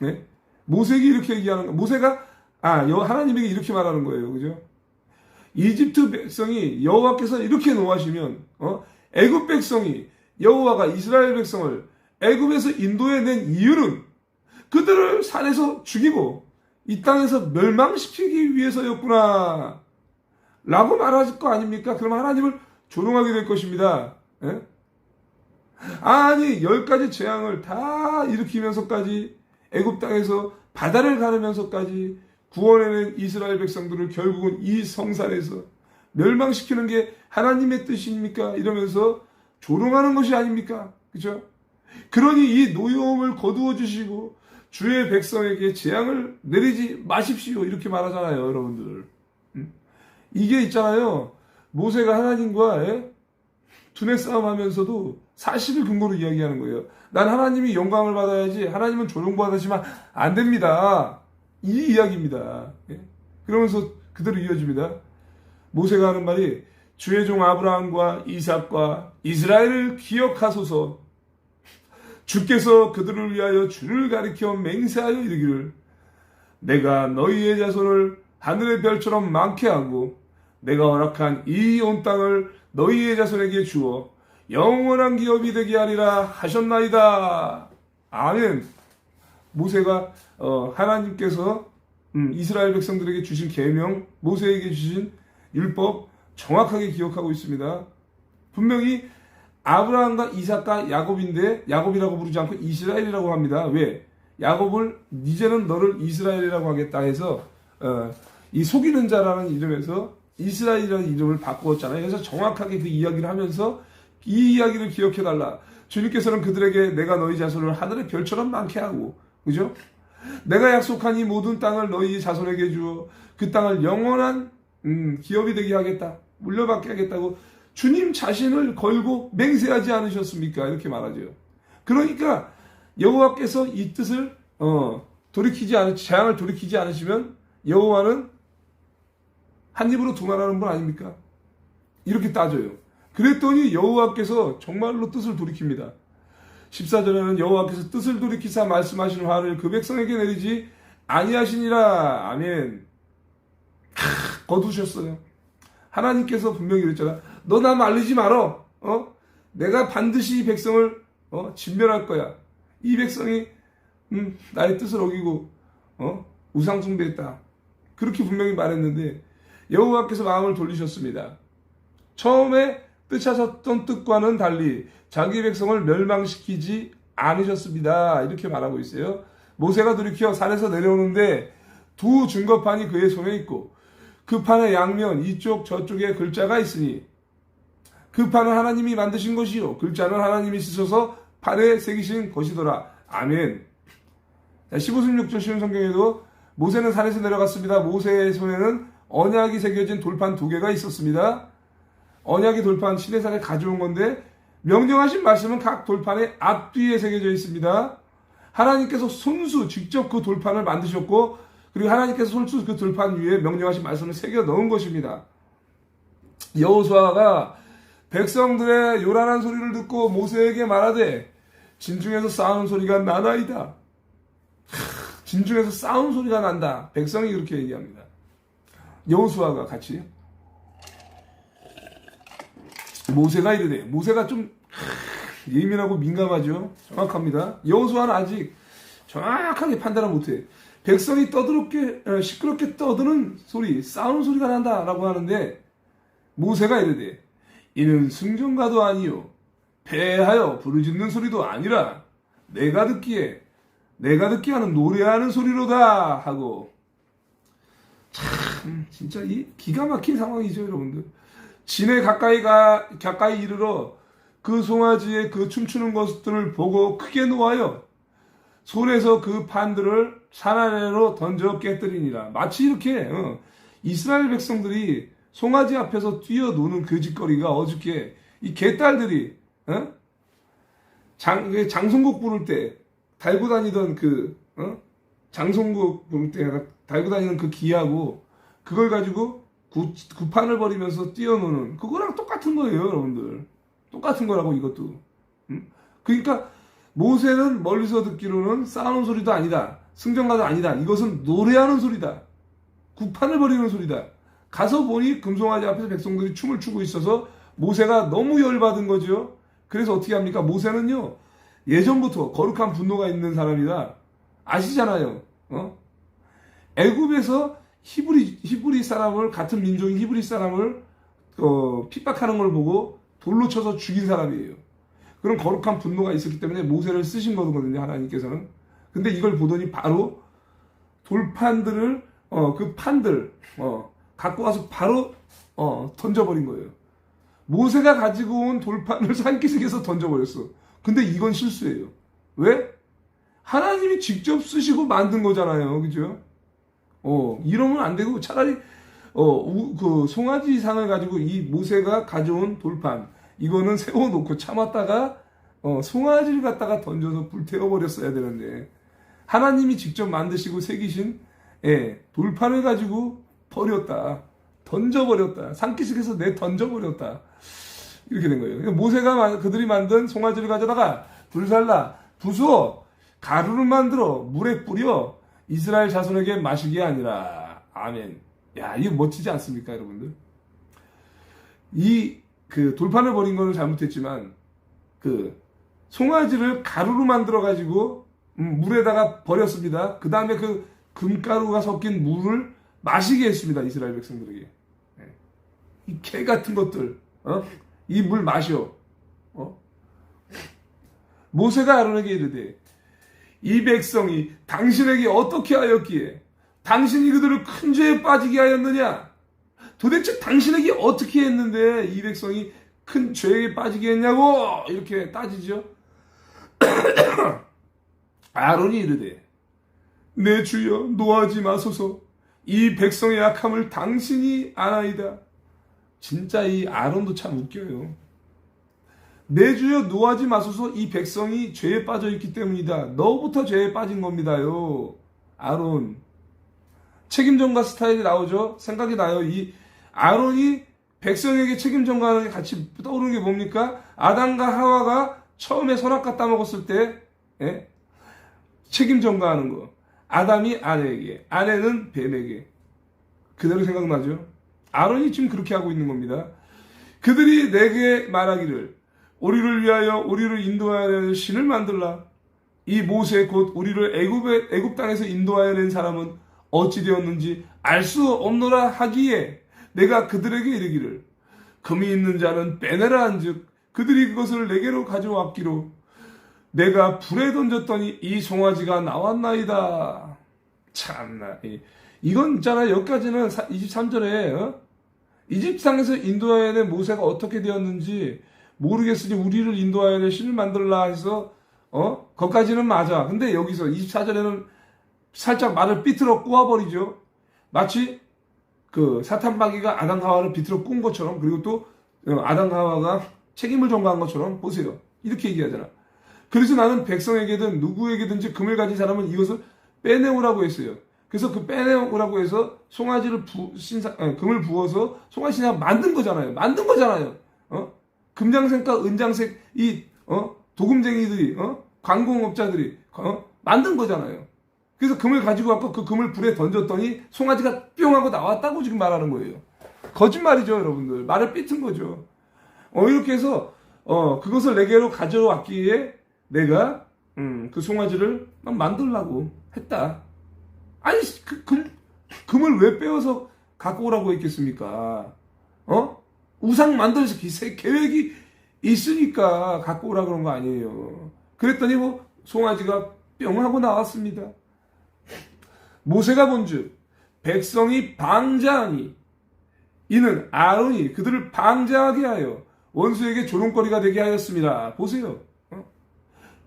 네? 모세에게 이렇게 얘기하는 거. 모세가 하나님에게 이렇게 말하는 거예요. 그죠? 이집트 백성이 여호와께서 이렇게 노하시면, 애굽 백성이 여호와가 이스라엘 백성을 애굽에서 인도해낸 이유는 그들을 산에서 죽이고 이 땅에서 멸망시키기 위해서였구나 라고 말할 거 아닙니까? 그럼 하나님을 조롱하게 될 것입니다. 예? 아니 10가지 재앙을 다 일으키면서까지 애굽 땅에서 바다를 가르면서까지 구원해낸 이스라엘 백성들을 결국은 이 성산에서 멸망시키는 게 하나님의 뜻입니까? 이러면서 조롱하는 것이 아닙니까? 그죠? 그러니 이 노여움을 거두어 주시고 주의 백성에게 재앙을 내리지 마십시오. 이렇게 말하잖아요, 여러분들. 이게 있잖아요. 모세가 하나님과 두뇌 싸움 하면서도 사실을 근거로 이야기하는 거예요. 난 하나님이 영광을 받아야지 하나님은 조롱받으시면 안 됩니다. 이 이야기입니다. 그러면서 그대로 이어집니다. 모세가 하는 말이 주의 종 아브라함과 이삭과 이스라엘을 기억하소서. 주께서 그들을 위하여 주를 가리켜 맹세하여 이르기를 내가 너희의 자손을 하늘의 별처럼 많게 하고 내가 허락한 이 온 땅을 너희의 자손에게 주어 영원한 기업이 되게 하리라 하셨나이다. 아멘. 모세가 하나님께서 이스라엘 백성들에게 주신 계명, 모세에게 주신 율법 정확하게 기억하고 있습니다. 분명히 아브라함과 이삭과 야곱인데 야곱이라고 부르지 않고 이스라엘이라고 합니다. 왜? 야곱을 이제는 너를 이스라엘이라고 하겠다 해서 이 속이는 자라는 이름에서 이스라엘이라는 이름을 바꾸었잖아요. 그래서 정확하게 그 이야기를 하면서 이 이야기를 기억해달라. 주님께서는 그들에게 내가 너희 자손을 하늘의 별처럼 많게 하고, 그죠? 내가 약속한 이 모든 땅을 너희 자손에게 주어 그 땅을 영원한 기업이 되게 하겠다. 물려받게 하겠다고 주님 자신을 걸고 맹세하지 않으셨습니까? 이렇게 말하죠. 그러니까 여호와께서 이 뜻을 재앙을 돌이키지 않으시면 여호와는 한 입으로 두 말하는 분 아닙니까? 이렇게 따져요. 그랬더니 여호와께서 정말로 뜻을 돌이킵니다. 14절에는 여호와께서 뜻을 돌이키사 말씀하신 화를 그 백성에게 내리지 아니하시니라. 아멘. 거두셨어요. 하나님께서 분명히 그랬잖아. 너 나 말리지 말어. 내가 반드시 이 백성을 진멸할 거야. 이 백성이 나의 뜻을 어기고 우상 숭배했다. 그렇게 분명히 말했는데 여호와께서 마음을 돌리셨습니다. 처음에 뜻하셨던 뜻과는 달리 자기 백성을 멸망시키지 않으셨습니다. 이렇게 말하고 있어요. 모세가 돌이켜 산에서 내려오는데 두 증거판이 그의 손에 있고 그 판의 양면 이쪽 저쪽에 글자가 있으니 그 판은 하나님이 만드신 것이요 글자는 하나님이 쓰셔서 판에 새기신 것이더라. 아멘. 15, 16절 쉬운 성경에도 모세는 산에서 내려갔습니다. 모세의 손에는 언약이 새겨진 돌판 2개가 있었습니다. 언약의 돌판 시내산에 가져온 건데 명령하신 말씀은 각 돌판의 앞뒤에 새겨져 있습니다. 하나님께서 손수 직접 그 돌판을 만드셨고 그리고 하나님께서 손수 그 돌판 위에 명령하신 말씀을 새겨 넣은 것입니다. 여호수아가 백성들의 요란한 소리를 듣고 모세에게 말하되 진중에서 싸우는 소리가 나나이다. 진중에서 싸우는 소리가 난다. 백성이 그렇게 얘기합니다. 여호수아가 같이 모세가 이르되 모세가 좀 예민하고 민감하죠. 정확합니다. 여호수아는 아직 정확하게 판단을 못해. 백성이 시끄럽게 떠드는 소리, 싸우는 소리가 난다라고 하는데 모세가 이르되 이는 승전가도 아니요 패하여 부르짖는 소리도 아니라 내가 듣기에 내가 듣게 하는 노래하는 소리로다 하고. 참 진짜 이 기가 막힌 상황이죠, 여러분들. 진에 가까이 이르러 그 송아지의 그 춤추는 것들을 보고 크게 노하여 손에서 그 판들을 산 아래로 던져 깨뜨리니라. 마치 이렇게 이스라엘 백성들이 송아지 앞에서 뛰어노는 그 짓거리가 어저께 이 개딸들이 장송곡 부를 때 달고 다니던 장송곡 부를 때 달고 다니는 그 기하고 그걸 가지고 구판을 벌이면서 뛰어노는 그거랑 똑같은 거예요, 여러분들. 똑같은 거라고, 이것도. 그러니까 모세는 멀리서 듣기로는 싸우는 소리도 아니다, 승전가도 아니다, 이것은 노래하는 소리다, 구판을 벌이는 소리다. 가서 보니 금송아지 앞에서 백성들이 춤을 추고 있어서 모세가 너무 열받은 거죠. 그래서 어떻게 합니까? 모세는요, 예전부터 거룩한 분노가 있는 사람이라 아시잖아요. 애굽에서 히브리 사람을, 같은 민족인 히브리 사람을 핍박하는 걸 보고 돌로 쳐서 죽인 사람이에요. 그런 거룩한 분노가 있었기 때문에 모세를 쓰신 거거든요, 하나님께서는. 근데 이걸 보더니 바로 돌판들을 그 판들 갖고 와서 바로 던져버린 거예요. 모세가 가지고 온 돌판을 산기슭에서 던져버렸어. 근데 이건 실수예요. 왜? 하나님이 직접 쓰시고 만든 거잖아요, 그죠? 이러면 안 되고 차라리 그 송아지 상을 가지고 이 모세가 가져온 돌판, 이거는 세워놓고 참았다가 송아지를 갖다가 던져서 불태워버렸어야 되는데, 하나님이 직접 만드시고 새기신 돌판을 가지고 버렸다, 던져버렸다, 산기슭에서 던져버렸다, 이렇게 된 거예요. 모세가 그들이 만든 송아지를 가져다가 불살라 부수어 가루를 만들어 물에 뿌려 이스라엘 자손에게 마시게 아니라. 아멘. 야, 이거 멋지지 않습니까, 여러분들? 그 돌판을 버린 거는 잘못했지만 그 송아지를 가루로 만들어 가지고 물에다가 버렸습니다. 그 다음에 그 금가루가 섞인 물을 마시게 했습니다, 이스라엘 백성들에게. 이 개 같은 것들, 이 물 마셔. 모세가 아론에게 이르되, 이 백성이 당신에게 어떻게 하였기에 당신이 그들을 큰 죄에 빠지게 하였느냐? 도대체 당신에게 어떻게 했는데 이 백성이 큰 죄에 빠지게 했냐고 이렇게 따지죠. 아론이 이르되, 내 주여 노하지 마소서, 이 백성의 악함을 당신이 아나이다. 진짜 이 아론도 참 웃겨요. 내 주여 노하지 마소서, 이 백성이 죄에 빠져 있기 때문이다. 너부터 죄에 빠진 겁니다요, 아론. 책임 전가 스타일이 나오죠. 생각이 나요. 이 아론이 백성에게 책임 전가하는 게 같이 떠오르는 게 뭡니까? 아담과 하와가 처음에 선악과 따먹었을 때 책임 전가하는 거. 아담이 아내에게, 아내는 뱀에게. 그대로 생각나죠? 아론이 지금 그렇게 하고 있는 겁니다. 그들이 내게 말하기를, 우리를 위하여 우리를 인도하여 낸 신을 만들라. 이 모세 곧 우리를 애굽 땅에서 인도하여 낸 사람은 어찌 되었는지 알 수 없노라 하기에 내가 그들에게 이르기를, 금이 있는 자는 빼내라 한즉 그들이 그것을 내게로 가져왔기로 내가 불에 던졌더니 이 송아지가 나왔나이다. 참나, 이건 있잖아요. 여기까지는 23절에 이집트 땅에서 인도하여 낸 모세가 어떻게 되었는지 모르겠으니 우리를 인도하여 낸 신을 만들라 해서 거기까지는 맞아. 근데 여기서 24절에는 살짝 말을 삐뚤어 꼬아버리죠. 마치 그 사탄마귀가 아담 하와를 비틀어 꾼 것처럼, 그리고 또 아담 하와가 책임을 전가한 것처럼. 보세요, 이렇게 얘기하잖아. 그래서 나는 백성에게든 누구에게든지 금을 가진 사람은 이것을 빼내오라고 했어요. 그래서 그 빼내오라고 해서 송아지를 금을 부어서 송아지 신상 만든 거잖아요. 만든 거잖아요. 금장색과 은장색 이 도금쟁이들이 관공업자들이 만든 거잖아요. 그래서 금을 가지고 왔고 그 금을 불에 던졌더니 송아지가 뿅 하고 나왔다고 지금 말하는 거예요. 거짓말이죠, 여러분들. 말을 삐튼 거죠. 이렇게 해서 그것을 내게로 가져왔기에 내가 그 송아지를 만들라고 했다. 아니, 금을 왜 빼어서 갖고 오라고 했겠습니까? 우상 만들 계획이 있으니까 갖고 오라 그런 거 아니에요. 그랬더니 뭐 송아지가 뿅 하고 나왔습니다. 모세가 본즉 백성이 방자하니 이는 아론이 그들을 방자하게 하여 원수에게 조롱거리가 되게 하였습니다. 보세요.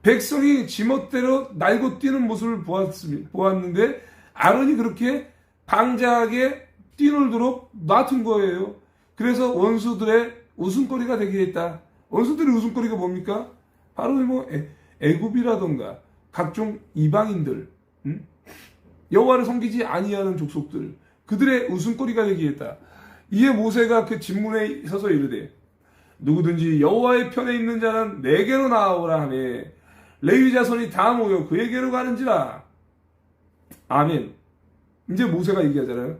백성이 지멋대로 날고 뛰는 모습을 보았는데 아론이 그렇게 방자하게 뛰놀도록 놔둔 거예요. 그래서 원수들의 웃음거리가 되게 했다. 원수들의 웃음거리가 뭡니까? 바로 뭐 애굽이라던가 각종 이방인들, 여호와를 섬기지 아니하는 족속들, 그들의 웃음거리가 되게 했다. 이에 모세가 그 진문에 서서 이르되 누구든지 여호와의 편에 있는 자는 내게로 나아오라 하며 레위 자손이 다 모여 그에게로 가는지라. 아멘. 이제 모세가 얘기하잖아요.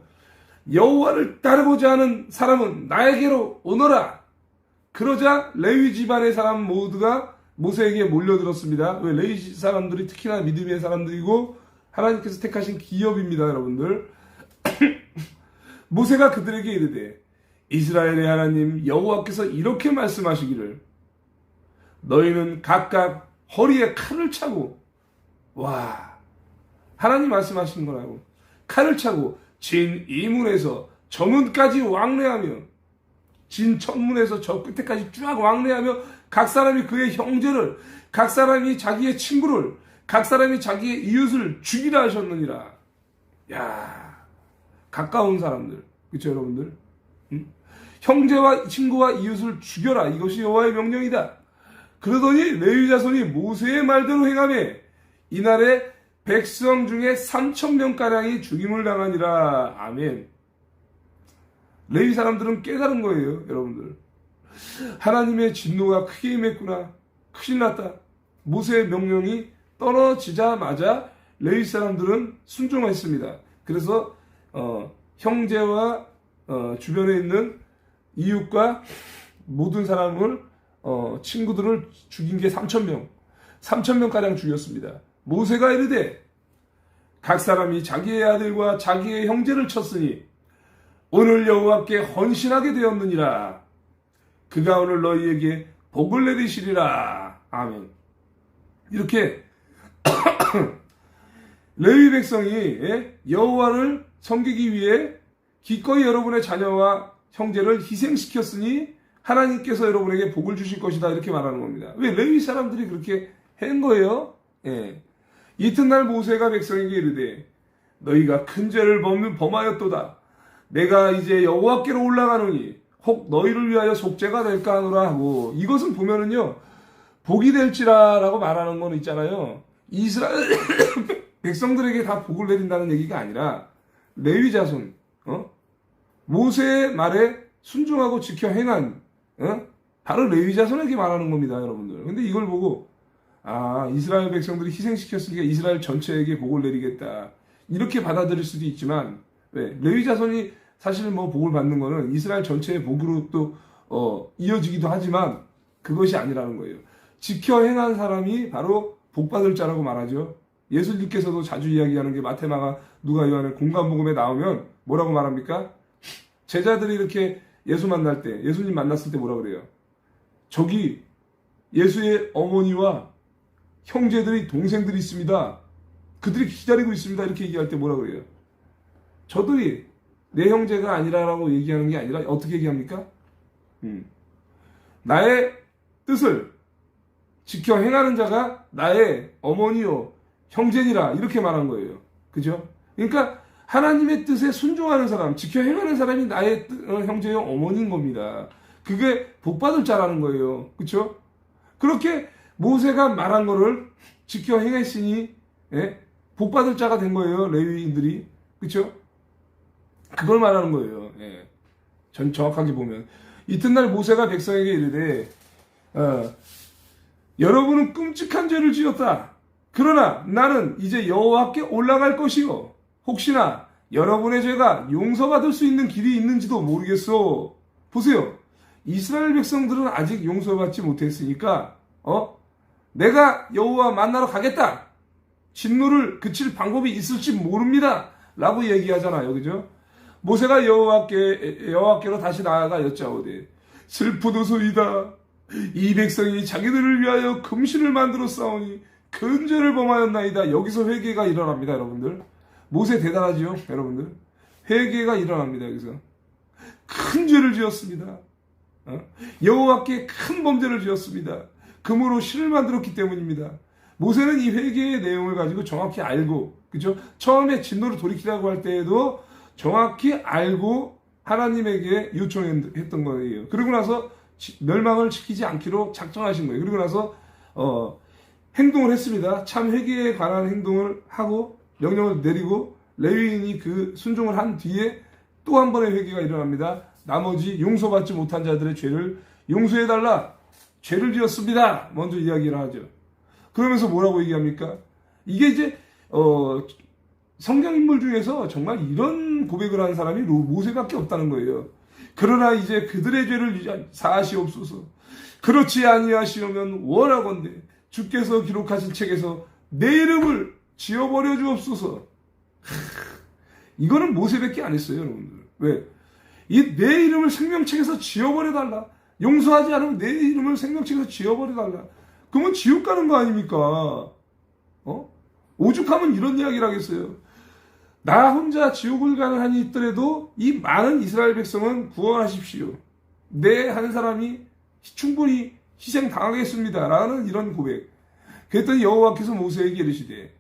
여호와를 따르고자 하는 사람은 나에게로 오너라. 그러자 레위 집안의 사람 모두가 모세에게 몰려들었습니다. 왜? 레위 사람들이 특히나 믿음의 사람들이고 하나님께서 택하신 기업입니다, 여러분들. 모세가 그들에게 이르되 이스라엘의 하나님 여호와께서 이렇게 말씀하시기를 너희는 각각 허리에 칼을 차고, 와, 하나님 말씀하시는 거라고, 칼을 차고 진 이문에서 저 문까지 왕래하며, 진 첫문에서 저 끝에까지 쫙 왕래하며 각 사람이 그의 형제를, 각 사람이 자기의 친구를, 각 사람이 자기의 이웃을 죽이라 하셨느니라. 야, 가까운 사람들, 그렇죠 여러분들? 형제와 친구와 이웃을 죽여라. 이것이 여호와의 명령이다. 그러더니 레위 자손이 모세의 말대로 행하매 이날에 백성 중에 3,000명가량이 죽임을 당하니라. 아멘. 레위 사람들은 깨달은 거예요, 여러분들. 하나님의 진노가 크게 임했구나. 큰일 났다. 모세의 명령이 떨어지자마자 레위 사람들은 순종했습니다. 그래서 형제와 주변에 있는 이웃과 모든 사람을 친구들을 죽인 게 3,000명. 3,000명가량 죽였습니다. 모세가 이르되 각 사람이 자기의 아들과 자기의 형제를 쳤으니 오늘 여호와께 헌신하게 되었느니라. 그가 오늘 너희에게 복을 내리시리라. 아멘. 이렇게 레위 백성이 여호와를 섬기기 위해 기꺼이 여러분의 자녀와 형제를 희생시켰으니 하나님께서 여러분에게 복을 주실 것이다. 이렇게 말하는 겁니다. 왜? 레위 사람들이 그렇게 한 거예요. 예. 이튿날 모세가 백성에게 이르되 너희가 큰 죄를 범하였도다. 내가 이제 여호와께로 올라가노니 혹 너희를 위하여 속죄가 될까 하노라 하고, 이것은 보면은요 복이 될지라라고 말하는 건 있잖아요. 이스라엘 백성들에게 다 복을 내린다는 얘기가 아니라 레위 자손, 모세의 말에 순종하고 지켜 행한, 바로 레위 자손에게 말하는 겁니다, 여러분들. 근데 이걸 보고 이스라엘 백성들이 희생시켰으니까 이스라엘 전체에게 복을 내리겠다, 이렇게 받아들일 수도 있지만, 왜? 레위 자손이 사실 뭐 복을 받는 거는 이스라엘 전체의 복으로 또 이어지기도 하지만 그것이 아니라는 거예요. 지켜 행한 사람이 바로 복 받을 자라고 말하죠. 예수님께서도 자주 이야기하는 게 마태마가 누가 요한의 공관복음에 나오면 뭐라고 말합니까? 제자들이 이렇게 예수 만날 때, 예수님 만났을 때 뭐라 그래요? 저기 예수의 어머니와 형제들이, 동생들이 있습니다. 그들이 기다리고 있습니다. 이렇게 얘기할 때 뭐라 그래요? 저들이 내 형제가 아니라라고 얘기하는 게 아니라 어떻게 얘기합니까? 나의 뜻을 지켜 행하는 자가 나의 어머니요 형제니라, 이렇게 말한 거예요. 그죠? 그러니까 하나님의 뜻에 순종하는 사람, 지켜 행하는 사람이 나의 형제요 어머니인 겁니다. 그게 복받을 자라는 거예요. 그렇죠? 그렇게 모세가 말한 거를 지켜 행했으니 복받을 자가 된 거예요, 레위인들이. 그렇죠? 그걸 말하는 거예요. 전 정확하게 보면 이튿날 모세가 백성에게 이르되 여러분은 끔찍한 죄를 지었다. 그러나 나는 이제 여호와께 올라갈 것이요 혹시나 여러분의 죄가 용서받을 수 있는 길이 있는지도 모르겠소. 보세요. 이스라엘 백성들은 아직 용서받지 못했으니까 내가 여호와 만나러 가겠다. 진노를 그칠 방법이 있을지 모릅니다. 라고 얘기하잖아요. 그죠? 모세가 여호와께로 다시 나아가 여짜오되 슬프도소이다. 이 백성이 자기들을 위하여 금신을 만들어 싸우니 큰 죄를 범하였나이다. 여기서 회개가 일어납니다, 여러분들. 모세 대단하지요, 여러분들. 회개가 일어납니다, 여기서. 큰 죄를 지었습니다. 여호와께 큰 범죄를 지었습니다. 금으로 신을 만들었기 때문입니다. 모세는 이 회개의 내용을 가지고 정확히 알고, 그죠? 처음에 진노를 돌이키라고 할 때에도 정확히 알고 하나님에게 요청했던 거예요. 그리고 나서 멸망을 시키지 않기로 작정하신 거예요. 그리고 나서 행동을 했습니다. 참 회개에 관한 행동을 하고 명령을 내리고 레위인이 그 순종을 한 뒤에 또 한 번의 회개가 일어납니다. 나머지 용서받지 못한 자들의 죄를 용서해달라. 죄를 지었습니다. 먼저 이야기를 하죠. 그러면서 뭐라고 얘기합니까? 이게 이제 성경 인물 중에서 정말 이런 고백을 한 사람이 모세밖에 없다는 거예요. 그러나 이제 그들의 죄를 사하시옵소서. 그렇지 아니하시오면 원하건대 주께서 기록하신 책에서 내 이름을 지워버려 주옵소서. 이거는 모세밖에 안 했어요, 여러분들. 왜? 이 내 이름을 생명책에서 지워버려 달라. 용서하지 않으면 내 이름을 생명책에서 지워버려 달라. 그러면 지옥 가는 거 아닙니까? 오죽하면 이런 이야기를 하겠어요. 나 혼자 지옥을 가는 한이 있더라도 이 많은 이스라엘 백성은 구원하십시오. 내 한 사람이 충분히 희생 당하겠습니다. 라는 이런 고백. 그랬더니 여호와께서 모세에게 이르시되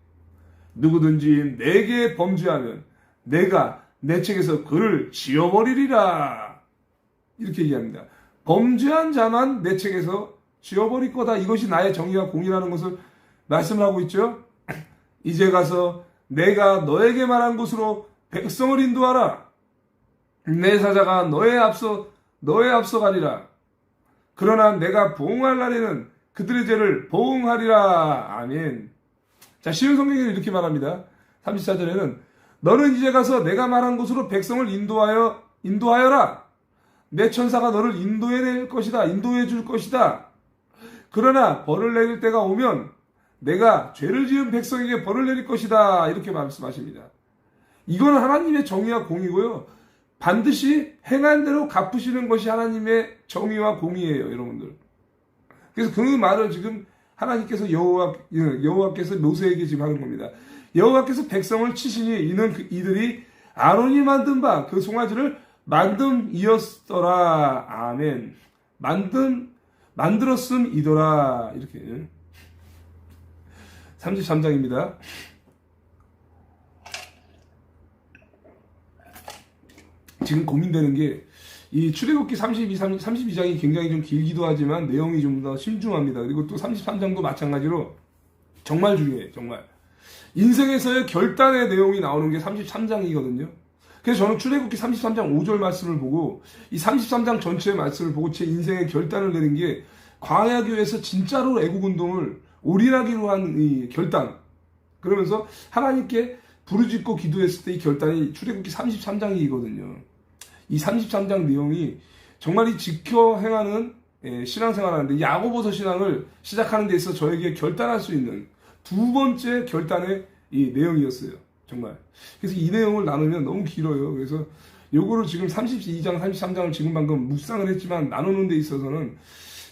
누구든지 내게 범죄하면 내가 내 책에서 그를 지워버리리라. 이렇게 얘기합니다. 범죄한 자만 내 책에서 지워버릴 거다. 이것이 나의 정의와 공의라는 것을 말씀하고 있죠. 이제 가서 내가 너에게 말한 곳으로 백성을 인도하라. 내 사자가 너의 앞서 가리라. 그러나 내가 보응할 날에는 그들의 죄를 보응하리라. 아멘. 자, 쉬운 성경에는 이렇게 말합니다. 34절에는 너는 이제 가서 내가 말한 곳으로 백성을 인도하여라. 내 천사가 너를 인도해 줄 것이다. 그러나 벌을 내릴 때가 오면 내가 죄를 지은 백성에게 벌을 내릴 것이다. 이렇게 말씀하십니다. 이건 하나님의 정의와 공의고요. 반드시 행한 대로 갚으시는 것이 하나님의 정의와 공의예요, 여러분들. 그래서 그 말을 지금 하나님께서 여호와께서 모세에게 지금 하는 겁니다. 여호와께서 백성을 치시니 이는 이들이 아론이 만든 바 그 송아지를 만듦이었더라. 아멘. 만들었음이더라. 이렇게 33장입니다. 지금 고민되는 게 이 출애굽기 32장이 굉장히 좀 길기도 하지만 내용이 좀 더 신중합니다. 그리고 또 33장도 마찬가지로 정말 중요해요. 정말. 인생에서의 결단의 내용이 나오는 게 33장이거든요. 그래서 저는 출애굽기 33장 5절 말씀을 보고 이 33장 전체의 말씀을 보고 제 인생의 결단을 내린 게 광야교회에서 진짜로 애국운동을 올인하기로 한 이 결단. 그러면서 하나님께 부르짖고 기도했을 때 이 결단이 출애굽기 33장이거든요. 이 33장 내용이 정말 이 지켜 행하는 신앙생활하는데 야고보서 신앙을 시작하는 데 있어서 저에게 결단할 수 있는 두 번째 결단의 이 내용이었어요. 정말. 그래서 이 내용을 나누면 너무 길어요. 그래서 요거를 지금 32장, 33장을 지금 방금 묵상을 했지만 나누는 데 있어서는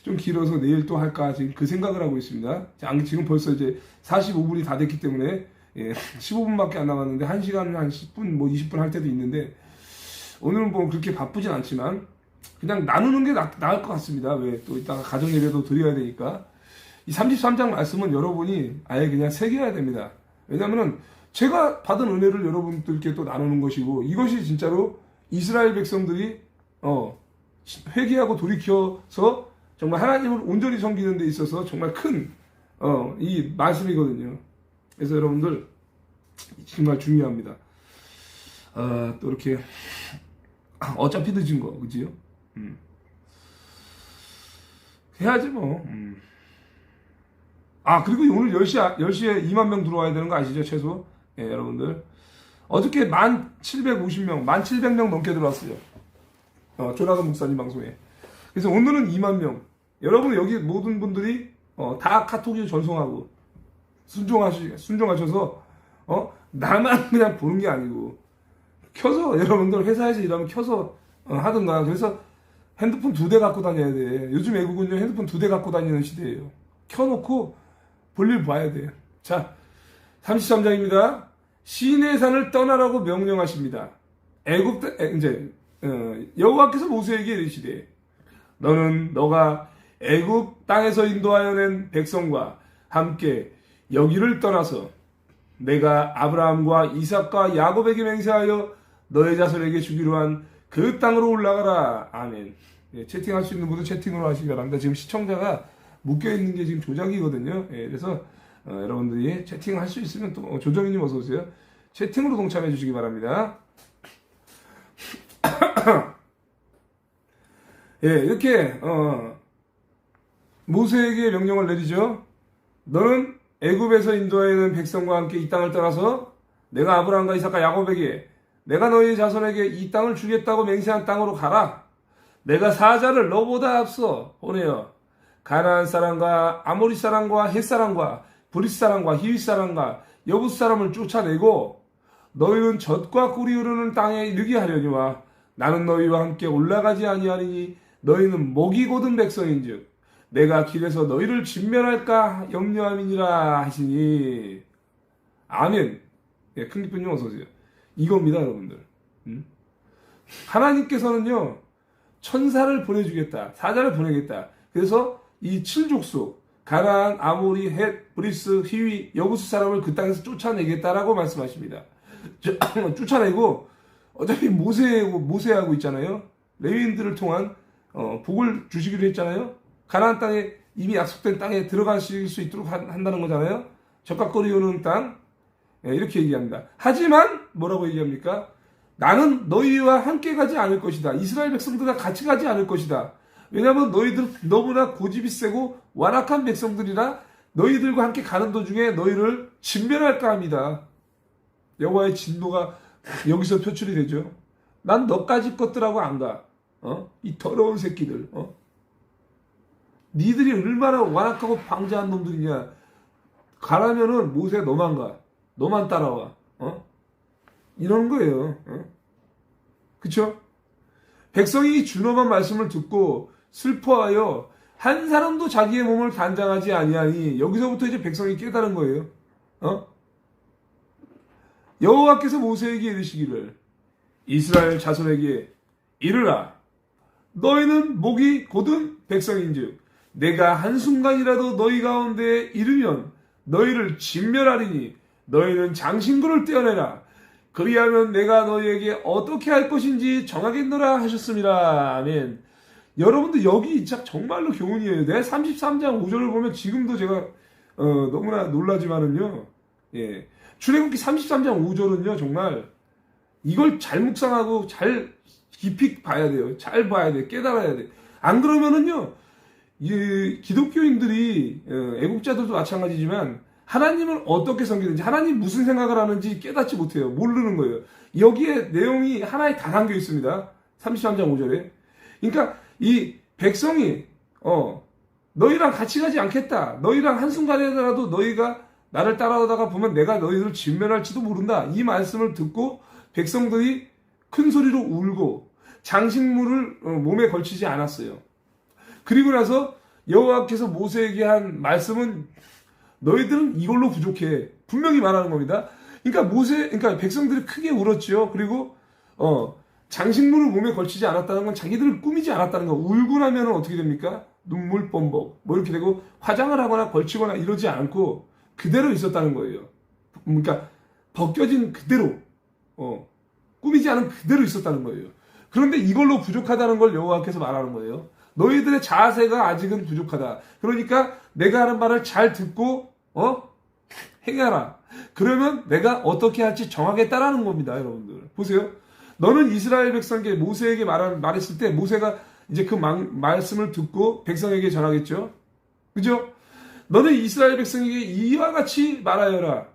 좀 길어서 내일 또 할까 지금 그 생각을 하고 있습니다. 지금 벌써 이제 45분이 다 됐기 때문에 15분밖에 안 남았는데 1시간 한 10분 뭐 20분 할 때도 있는데 오늘은 뭐 그렇게 바쁘진 않지만 그냥 나누는 게 나을 것 같습니다. 왜 또 이따가 가정 예배도 드려야 되니까 이 33장 말씀은 여러분이 아예 그냥 새겨야 됩니다. 왜냐하면 제가 받은 은혜를 여러분들께 또 나누는 것이고 이것이 진짜로 이스라엘 백성들이 회개하고 돌이켜서 정말 하나님을 온전히 섬기는 데 있어서 정말 큰 이 말씀이거든요. 그래서 여러분들 정말 중요합니다. 또 이렇게 어차피 늦은 거 그지요? 해야지 뭐. 그리고 오늘 10시에 2만 명 들어와야 되는 거 아시죠? 최소. 예, 여러분들. 어저께 1,750명, 1,700명 넘게 들어왔어요. 조나단 목사님 방송에. 그래서 오늘은 2만 명. 여러분 여기 모든 분들이 다 카톡에 전송하고 순종하셔서 나만 그냥 보는 게 아니고 켜서 여러분들 회사에서 일하면 켜서 하든가. 그래서 핸드폰 2대 갖고 다녀야 돼. 요즘 외국은요 핸드폰 2대 갖고 다니는 시대예요. 켜놓고 볼일 봐야 돼요. 자, 33장입니다. 시내산을 떠나라고 명령하십니다. 여호와께서 모세에게 이르시되 너는 너가 애굽 땅에서 인도하여 낸 백성과 함께 여기를 떠나서 내가 아브라함과 이삭과 야곱에게 맹세하여 너의 자손에게 주기로 한 그 땅으로 올라가라. 아멘. 예, 채팅할 수 있는 분은 채팅으로 하시기 바랍니다. 지금 시청자가 묶여있는 게 지금 조작이거든요. 예, 그래서 여러분들이 채팅할 수 있으면 또 조정희님 어서 오세요. 채팅으로 동참해 주시기 바랍니다. 예, 이렇게 모세에게 명령을 내리죠. 너는 애굽에서 인도하여 낸 백성과 함께 이 땅을 떠나서 내가 아브라함과 이삭과 야곱에게 내가 너희 자손에게 이 땅을 주겠다고 맹세한 땅으로 가라. 내가 사자를 너보다 앞서 보내어 가나안 사람과 아모리 사람과 헷 사람과 브리스 사람과 히윗 사람과 여부스 사람을 쫓아내고 너희는 젖과 꿀이 흐르는 땅에 이르게 하려니와 나는 너희와 함께 올라가지 아니하리니 너희는 목이 곧은 백성인즉 내가 길에서 너희를 진멸할까 염려함이니라 하시니. 아멘. 예, 큰 기쁨님 어서 오세요. 이겁니다, 여러분들. 하나님께서는요, 천사를 보내주겠다, 사자를 보내겠다. 그래서 이 7족속 가나안, 아모리, 헷, 브리스, 히위, 여부스 사람을 그 땅에서 쫓아내겠다라고 말씀하십니다. 쫓아내고 어차피 모세하고 있잖아요. 레위인들을 통한 복을 주시기로 했잖아요. 가나안 땅에 이미 약속된 땅에 들어가실 수 있도록 한다는 거잖아요. 젖과꿀이 흐르는 땅. 이렇게 얘기합니다. 하지만 뭐라고 얘기합니까? 나는 너희와 함께 가지 않을 것이다. 이스라엘 백성들과 같이 가지 않을 것이다. 왜냐하면 너희들 너무나 고집이 세고 완악한 백성들이라 너희들과 함께 가는 도중에 너희를 진멸할까 합니다. 여호와의 진노가 여기서 표출이 되죠. 난 너까지 것들하고 안 가. 이 더러운 새끼들. 니들이 얼마나 완악하고 방자한 놈들이냐. 가라면은 모세 너만 가. 너만 따라와. 이러는 거예요. 그쵸? 백성이 준엄한 말씀을 듣고 슬퍼하여 한 사람도 자기의 몸을 단장하지 아니하니 여기서부터 이제 백성이 깨달은 거예요. 여호와께서 모세에게 이르시기를 이스라엘 자손에게 이르라. 너희는 목이 곧은 백성인즉 내가 한순간이라도 너희 가운데에 이르면 너희를 진멸하리니 너희는 장신구를 떼어내라. 그리하면 내가 너희에게 어떻게 할 것인지 정하겠노라 하셨습니다. 아멘. 여러분들 여기 정말로 교훈이에요. 내 33장 5절을 보면 지금도 제가 너무나 놀라지만은요. 예. 출애굽기 33장 5절은요. 정말 이걸 잘 묵상하고 잘 깊이 봐야 돼요. 잘 봐야 돼. 깨달아야 돼. 안 그러면은요. 이 기독교인들이 애국자들도 마찬가지지만 하나님을 어떻게 섬기는지 하나님 무슨 생각을 하는지 깨닫지 못해요. 모르는 거예요. 여기에 내용이 하나에 다 담겨 있습니다. 33장 5절에. 그러니까 이 백성이 너희랑 같이 가지 않겠다. 너희랑 한순간에라도 너희가 나를 따라오다가 보면 내가 너희들을 진멸할지도 모른다. 이 말씀을 듣고 백성들이 큰 소리로 울고 장식물을 몸에 걸치지 않았어요. 그리고 나서 여호와께서 모세에게 한 말씀은 너희들은 이걸로 부족해. 분명히 말하는 겁니다. 그러니까 백성들이 크게 울었죠. 그리고 장식물을 몸에 걸치지 않았다는 건 자기들을 꾸미지 않았다는 거. 울고 나면 어떻게 됩니까? 눈물 뻔벅 뭐 이렇게 되고 화장을 하거나 걸치거나 이러지 않고 그대로 있었다는 거예요. 그러니까 벗겨진 그대로 꾸미지 않은 그대로 있었다는 거예요. 그런데 이걸로 부족하다는 걸 여호와께서 말하는 거예요. 너희들의 자세가 아직은 부족하다. 그러니까 내가 하는 말을 잘 듣고 행하라. 그러면 내가 어떻게 할지 정하겠다라는 겁니다. 여러분들 보세요. 너는 이스라엘 백성에게 모세에게 말했을 때 모세가 이제 그 말씀을 듣고 백성에게 전하겠죠. 그죠? 너는 이스라엘 백성에게 이와 같이 말하여라.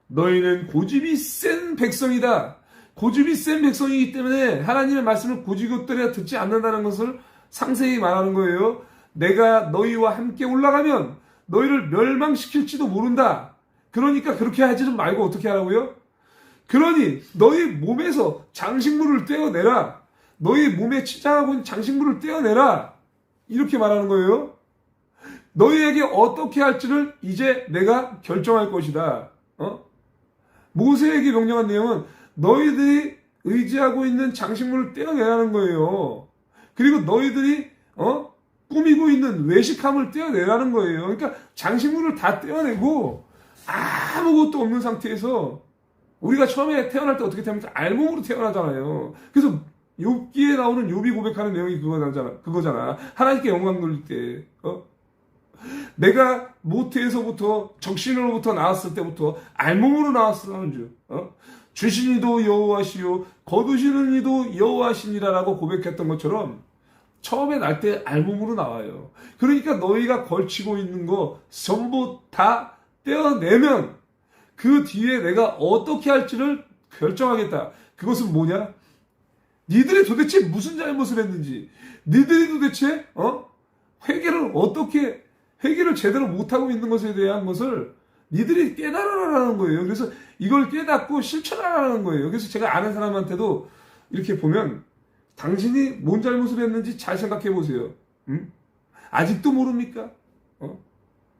너희는 고집이 센 백성이다. 고집이 센 백성이기 때문에 하나님의 말씀을 고지것들에 듣지 않는다는 것을 상세히 말하는 거예요. 내가 너희와 함께 올라가면 너희를 멸망시킬지도 모른다. 그러니까 그렇게 하지는 말고 어떻게 하라고요? 그러니 너희 몸에서 장식물을 떼어내라. 너희 몸에 치장하고 있는 장식물을 떼어내라. 이렇게 말하는 거예요. 너희에게 어떻게 할지를 이제 내가 결정할 것이다. 모세에게 명령한 내용은 너희들이 의지하고 있는 장식물을 떼어내라는 거예요. 그리고 너희들이 꾸미고 있는 외식함을 떼어내라는 거예요. 그러니까 장식물을 다 떼어내고 아무것도 없는 상태에서 우리가 처음에 태어날 때 어떻게 태어납니까? 알몸으로 태어나잖아요. 그래서 욥기에 나오는 욥이 고백하는 내용이 그거잖아. 하나님께 영광 돌릴 때 내가 모태에서부터 적신으로부터 나왔을 때부터 알몸으로 나왔으라는 줄 주신 이도 여호와시요 거두시는 이도 여호와시니라라고 고백했던 것처럼 처음에 날 때 알몸으로 나와요. 그러니까 너희가 걸치고 있는 거 전부 다 떼어내면 그 뒤에 내가 어떻게 할지를 결정하겠다. 그것은 뭐냐? 니들이 도대체 무슨 잘못을 했는지, 니들이 도대체 회개를 제대로 못하고 있는 것에 대한 것을 니들이 깨달아라는 거예요. 그래서 이걸 깨닫고 실천하라는 거예요. 그래서 제가 아는 사람한테도 이렇게 보면 당신이 뭔 잘못을 했는지 잘 생각해 보세요. 아직도 모릅니까?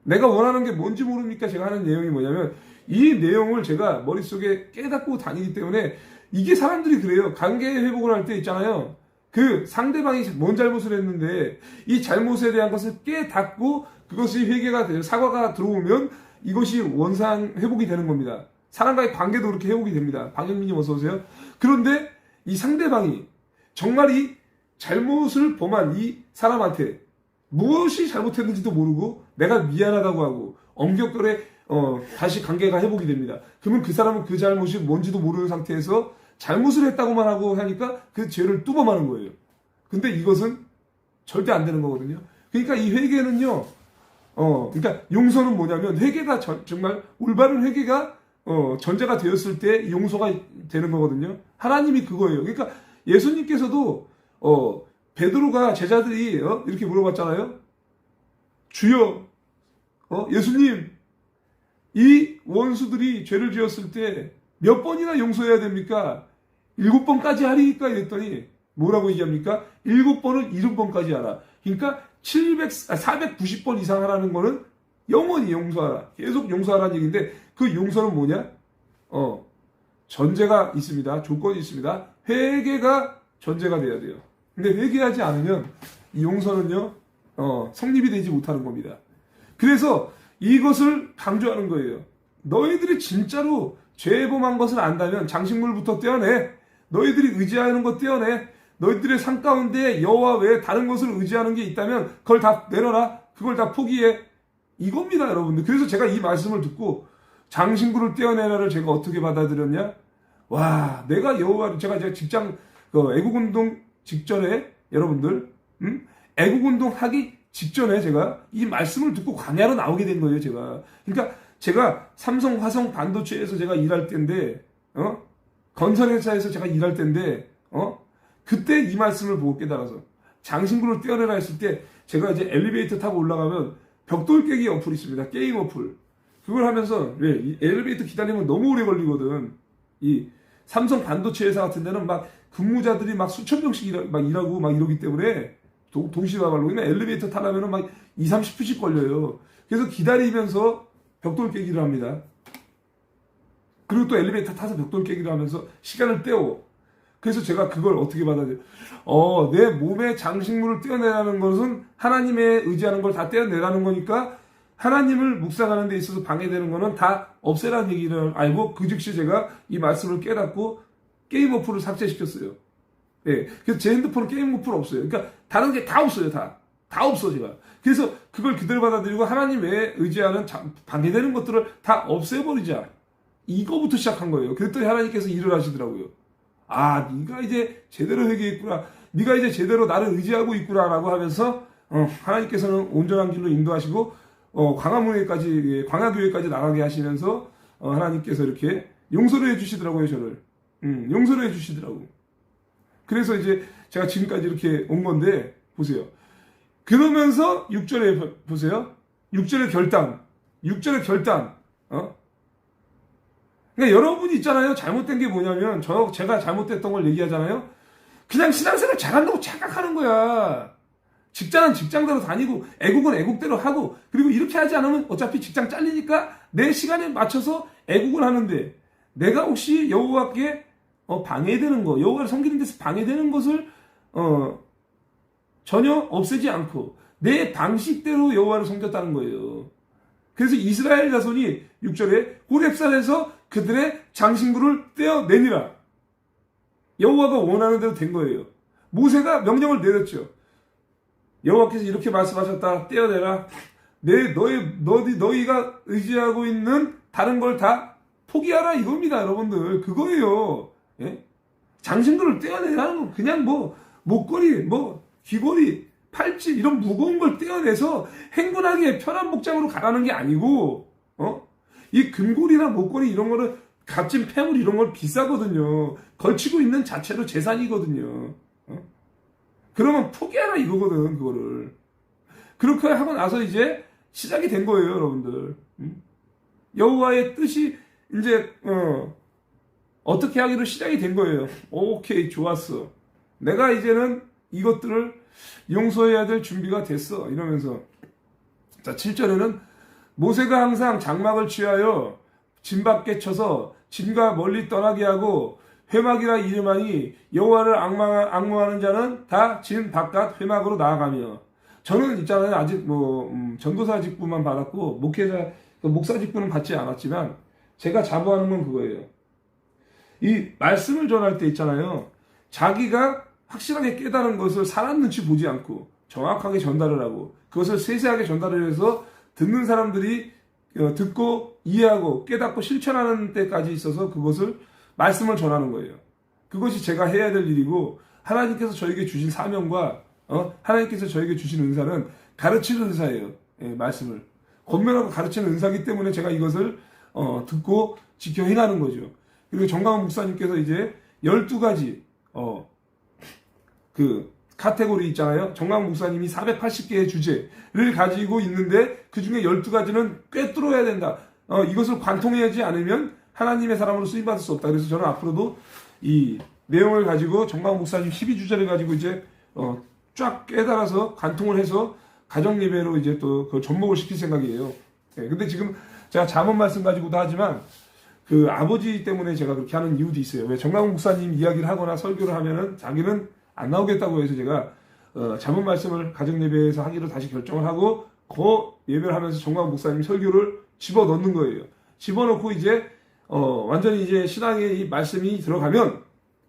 내가 원하는 게 뭔지 모릅니까? 제가 하는 내용이 뭐냐면 이 내용을 제가 머릿속에 깨닫고 다니기 때문에 이게 사람들이 그래요. 관계 회복을 할 때 있잖아요. 그 상대방이 뭔 잘못을 했는데 이 잘못에 대한 것을 깨닫고 그것이 회개가 돼요. 사과가 들어오면 이것이 원상 회복이 되는 겁니다. 사람과의 관계도 그렇게 회복이 됩니다. 박영민님 어서 오세요. 그런데 이 상대방이 정말 이 잘못을 범한 이 사람한테 무엇이 잘못했는지도 모르고 내가 미안하다고 하고 엄격결에 다시 관계가 회복이 됩니다. 그러면 그 사람은 그 잘못이 뭔지도 모르는 상태에서 잘못을 했다고만 하고 하니까 그 죄를 뚜범하는 거예요. 근데 이것은 절대 안 되는 거거든요. 그러니까 이 회개는요, 그러니까 용서는 뭐냐면 회개가 정말 올바른 회개가 전제가 되었을 때 용서가 되는 거거든요. 하나님이 그거예요. 그러니까 예수님께서도 베드로가 제자들이 이렇게 물어봤잖아요. 주여, 예수님, 이 원수들이 죄를 지었을 때 몇 번이나 용서해야 됩니까? 7번까지 하리니까 이랬더니 뭐라고 얘기합니까? 7번을 70번까지 하라. 그러니까 490번 이상 하라는 거는 영원히 용서하라. 계속 용서하라는 얘기인데 그 용서는 뭐냐? 전제가 있습니다. 조건이 있습니다. 회개가 전제가 돼야 돼요. 근데 회개하지 않으면 이 용서는요, 성립이 되지 못하는 겁니다. 그래서 이것을 강조하는 거예요. 너희들이 진짜로 죄 범한 것을 안다면 장식물부터 떼어내. 너희들이 의지하는 것 떼어내. 너희들의 삶 가운데 여호와 외에 다른 것을 의지하는 게 있다면 그걸 다 내려라. 그걸 다 포기해. 이겁니다, 여러분들. 그래서 제가 이 말씀을 듣고 장식물을 떼어내라를 제가 어떻게 받아들였냐? 와, 내가 여호와를 제가 직장 애국운동 직전에 여러분들 애국운동 하기 직전에 제가 이 말씀을 듣고 광야로 나오게 된 거예요, 제가. 그러니까 제가 삼성 화성 반도체에서 제가 일할 때인데, 건설회사에서 제가 일할 때인데, 그때 이 말씀을 보고 깨달아서 장신구를 떼어내라 했을 때 제가 이제 엘리베이터 타고 올라가면 벽돌 깨기 어플이 있습니다. 게임 어플. 그걸 하면서 이 엘리베이터 기다리면 너무 오래 걸리거든. 이 삼성 반도체 회사 같은 데는 막 근무자들이 막 수천 명씩 일하고 막 이러기 때문에 동시다발로 그냥 엘리베이터 타려면 막 20-30분씩 걸려요. 그래서 기다리면서 벽돌 깨기를 합니다. 그리고 또 엘리베이터 타서 벽돌 깨기를 하면서 시간을 때워. 그래서 제가 그걸 어떻게 받아들여요? 내 몸에 장식물을 떼어내라는 것은 하나님에 의지하는 걸 다 떼어내라는 거니까 하나님을 묵상하는 데 있어서 방해되는 거는 다 없애라는 얘기를 알고 그 즉시 제가 이 말씀을 깨닫고 게임 어플을 삭제시켰어요. 예. 그래서 제 핸드폰은 게임 어플 없어요. 그러니까 다른 게 다 없어요, 다 없어, 제가. 그래서 그걸 그대로 받아들이고 하나님 외에 의지하는 방해되는 것들을 다 없애버리자. 이거부터 시작한 거예요. 그랬더니 하나님께서 일을 하시더라고요. 아, 네가 이제 제대로 회개했구나. 네가 이제 제대로 나를 의지하고 있구나라고 하면서 하나님께서는 온전한 길로 인도하시고 광야교회까지 나가게 하시면서 하나님께서 이렇게 용서를 해주시더라고요, 저를. 용서를 해주시더라고. 그래서 이제 제가 지금까지 이렇게 온 건데 보세요. 그러면서 6절에 보세요. 6절의 결단. 그러니까 여러분이 있잖아요. 잘못된 게 뭐냐면 제가 잘못됐던 걸 얘기하잖아요. 그냥 신앙생활 잘한다고 착각하는 거야. 직장은 직장대로 다니고 애국은 애국대로 하고 그리고 이렇게 하지 않으면 어차피 직장 잘리니까 내 시간에 맞춰서 애국을 하는데 내가 혹시 여호와께 방해되는 거, 여호와를 섬기는 데서 방해되는 것을 전혀 없애지 않고 내 방식대로 여호와를 섬겼다는 거예요. 그래서 이스라엘 자손이 6절에 호렙산에서 그들의 장신구를 떼어내니라. 여호와가 원하는 대로 된 거예요. 모세가 명령을 내렸죠. 여호와께서 이렇게 말씀하셨다. 떼어내라. 너희가 의지하고 있는 다른 걸 다 포기하라 이겁니다, 여러분들. 그거예요. 예? 장신구를 떼어내라는 건 그냥 목걸이, 귀걸이, 팔찌 이런 무거운 걸 떼어내서 행군하기에 편한 복장으로 가라는 게 아니고, 이 금고리나 목걸이 이런 거는 값진 폐물 이런 걸 비싸거든요. 걸치고 있는 자체로 재산이거든요. 그러면 포기하라 이거거든, 그거를. 그렇게 하고 나서 이제 시작이 된 거예요, 여러분들. 여호와의 뜻이 이제 어떻게 하기로 시작이 된 거예요. 오케이, 좋았어. 내가 이제는 이것들을 용서해야 될 준비가 됐어. 이러면서 자, 7절에는 모세가 항상 장막을 취하여 진 밖에 쳐서 진과 멀리 떠나게 하고 회막이라 이름하니 여호와를 앙망하는 자는 다 진 바깥 회막으로 나아가며. 저는 있잖아요, 아직 전도사 직분만 받았고 목사 직분은 받지 않았지만 제가 자부하는 건 그거예요. 이 말씀을 전할 때 있잖아요, 자기가 확실하게 깨달은 것을 사람 눈치 보지 않고 정확하게 전달을 하고 그것을 세세하게 전달을 해서 듣는 사람들이 듣고 이해하고 깨닫고 실천하는 때까지 있어서 그것을 말씀을 전하는 거예요. 그것이 제가 해야 될 일이고 하나님께서 저에게 주신 사명과 하나님께서 저에게 주신 은사는 가르치는 은사예요. 예, 말씀을 권면하고 가르치는 은사이기 때문에 제가 이것을 듣고 지켜 행하는 거죠. 그리고 정강원 목사님께서 이제 12가지 그 카테고리 있잖아요. 정강원 목사님이 480개의 주제를 가지고 있는데 그 중에 12가지는 꿰뚫어야 된다. 이것을 관통하지 않으면 하나님의 사람으로 쓰임받을 수 없다. 그래서 저는 앞으로도 이 내용을 가지고 정강원 목사님 12주제를 가지고 이제 쫙 깨달아서 관통을 해서 가정예배로 이제 또 그걸 접목을 시킬 생각이에요. 네, 근데 지금 제가 잠언 말씀 가지고도 하지만 그 아버지 때문에 제가 그렇게 하는 이유도 있어요. 왜 정강원 목사님 이야기를 하거나 설교를 하면은 자기는 안 나오겠다고 해서 제가 잠언 말씀을 가정예배에서 하기로 다시 결정을 하고 그 예배를 하면서 정강원 목사님 설교를 집어넣는 거예요. 집어넣고 이제 완전히 이제 신앙의 이 말씀이 들어가면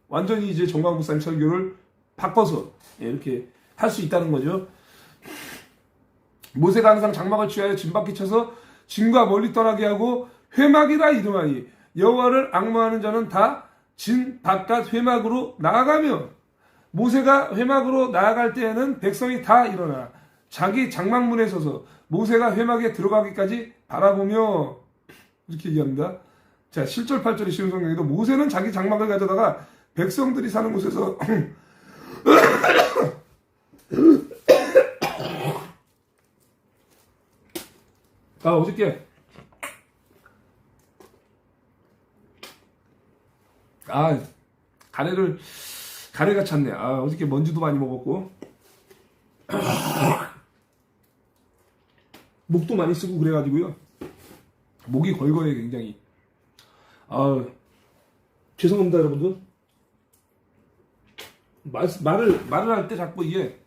완전히 이제 정강원 목사님 설교를 바꿔서 이렇게 할 수 있다는 거죠. 모세가 항상 장막을 취하여 진밖에 쳐서 진과 멀리 떠나게 하고 회막이라 이름하니 여호와를 앙망하는 자는 다 진 바깥 회막으로 나아가며. 모세가 회막으로 나아갈 때에는 백성이 다 일어나 자기 장막문에 서서 모세가 회막에 들어가기까지 바라보며 이렇게 얘기합니다. 자, 7절 8절의 쉬운 성경에도 모세는 자기 장막을 가져다가 백성들이 사는 곳에서 어저께 가래가 찼네. 어저께 먼지도 많이 먹었고 목도 많이 쓰고 그래가지고요. 목이 걸걸해 굉장히. 죄송합니다 여러분들. 말을 할 때 자꾸 이게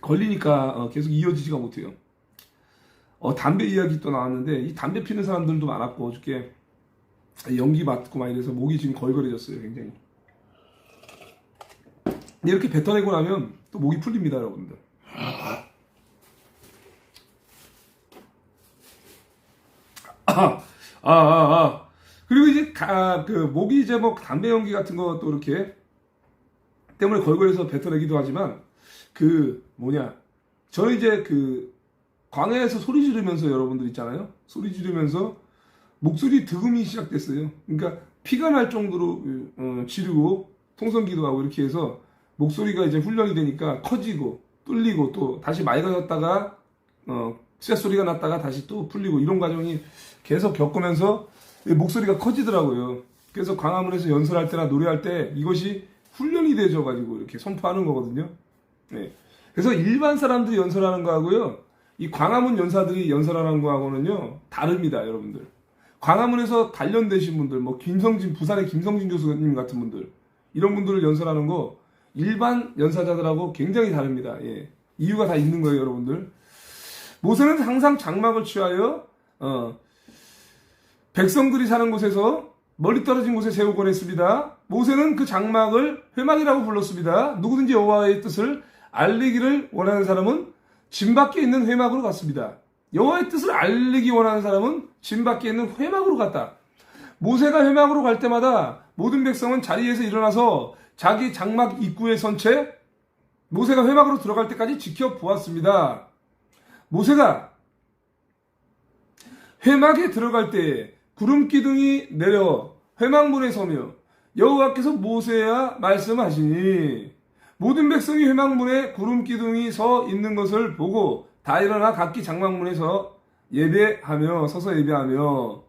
걸리니까 계속 이어지지가 못해요. 담배 이야기 또 나왔는데 이 담배 피는 사람들도 많았고 어저께 연기 맡고 막 이래서 목이 지금 걸걸해졌어요 굉장히. 이렇게 뱉어내고 나면 또 목이 풀립니다 여러분들. 그리고 이제 그 목이 이제 뭐 담배 연기 같은 것도 이렇게 때문에 걸걸해서 뱉어내기도 하지만 저는 이제 그 광야에서 소리 지르면서 여러분들 있잖아요. 소리 지르면서 목소리 득음이 시작됐어요. 그러니까 피가 날 정도로 지르고 통성기도 하고 이렇게 해서 목소리가 이제 훈련이 되니까 커지고 뚫리고 또 다시 맑아졌다가 쇳소리가 났다가 다시 또 풀리고 이런 과정이 계속 겪으면서 목소리가 커지더라고요. 그래서 광화문에서 연설할 때나 노래할 때 이것이 훈련이 되져가지고 이렇게 선포하는 거거든요. 네. 그래서 일반 사람들이 연설하는 거하고요, 이 광화문 연사들이 연설하는 거하고는요 다릅니다, 여러분들. 광화문에서 단련되신 분들, 뭐 김성진, 부산의 김성진 교수님 같은 분들, 이런 분들을 연설하는 거 일반 연사자들하고 굉장히 다릅니다. 예. 이유가 다 있는 거예요, 여러분들. 모세는 항상 장막을 취하여 백성들이 사는 곳에서 멀리 떨어진 곳에 세우곤 했습니다. 모세는 그 장막을 회막이라고 불렀습니다. 누구든지 여호와의 뜻을 알리기를 원하는 사람은 진 밖에 있는 회막으로 갔습니다. 여호와의 뜻을 알리기 원하는 사람은 진 밖에 있는 회막으로 갔다. 모세가 회막으로 갈 때마다 모든 백성은 자리에서 일어나서 자기 장막 입구에 선 채 모세가 회막으로 들어갈 때까지 지켜보았습니다. 모세가 회막에 들어갈 때 구름 기둥이 내려 회막문에 서며 여호와께서 모세와 말씀하시니 모든 백성이 회막문에 구름 기둥이 서 있는 것을 보고 다 일어나 각기 장막문에서 예배하며 서서 예배하며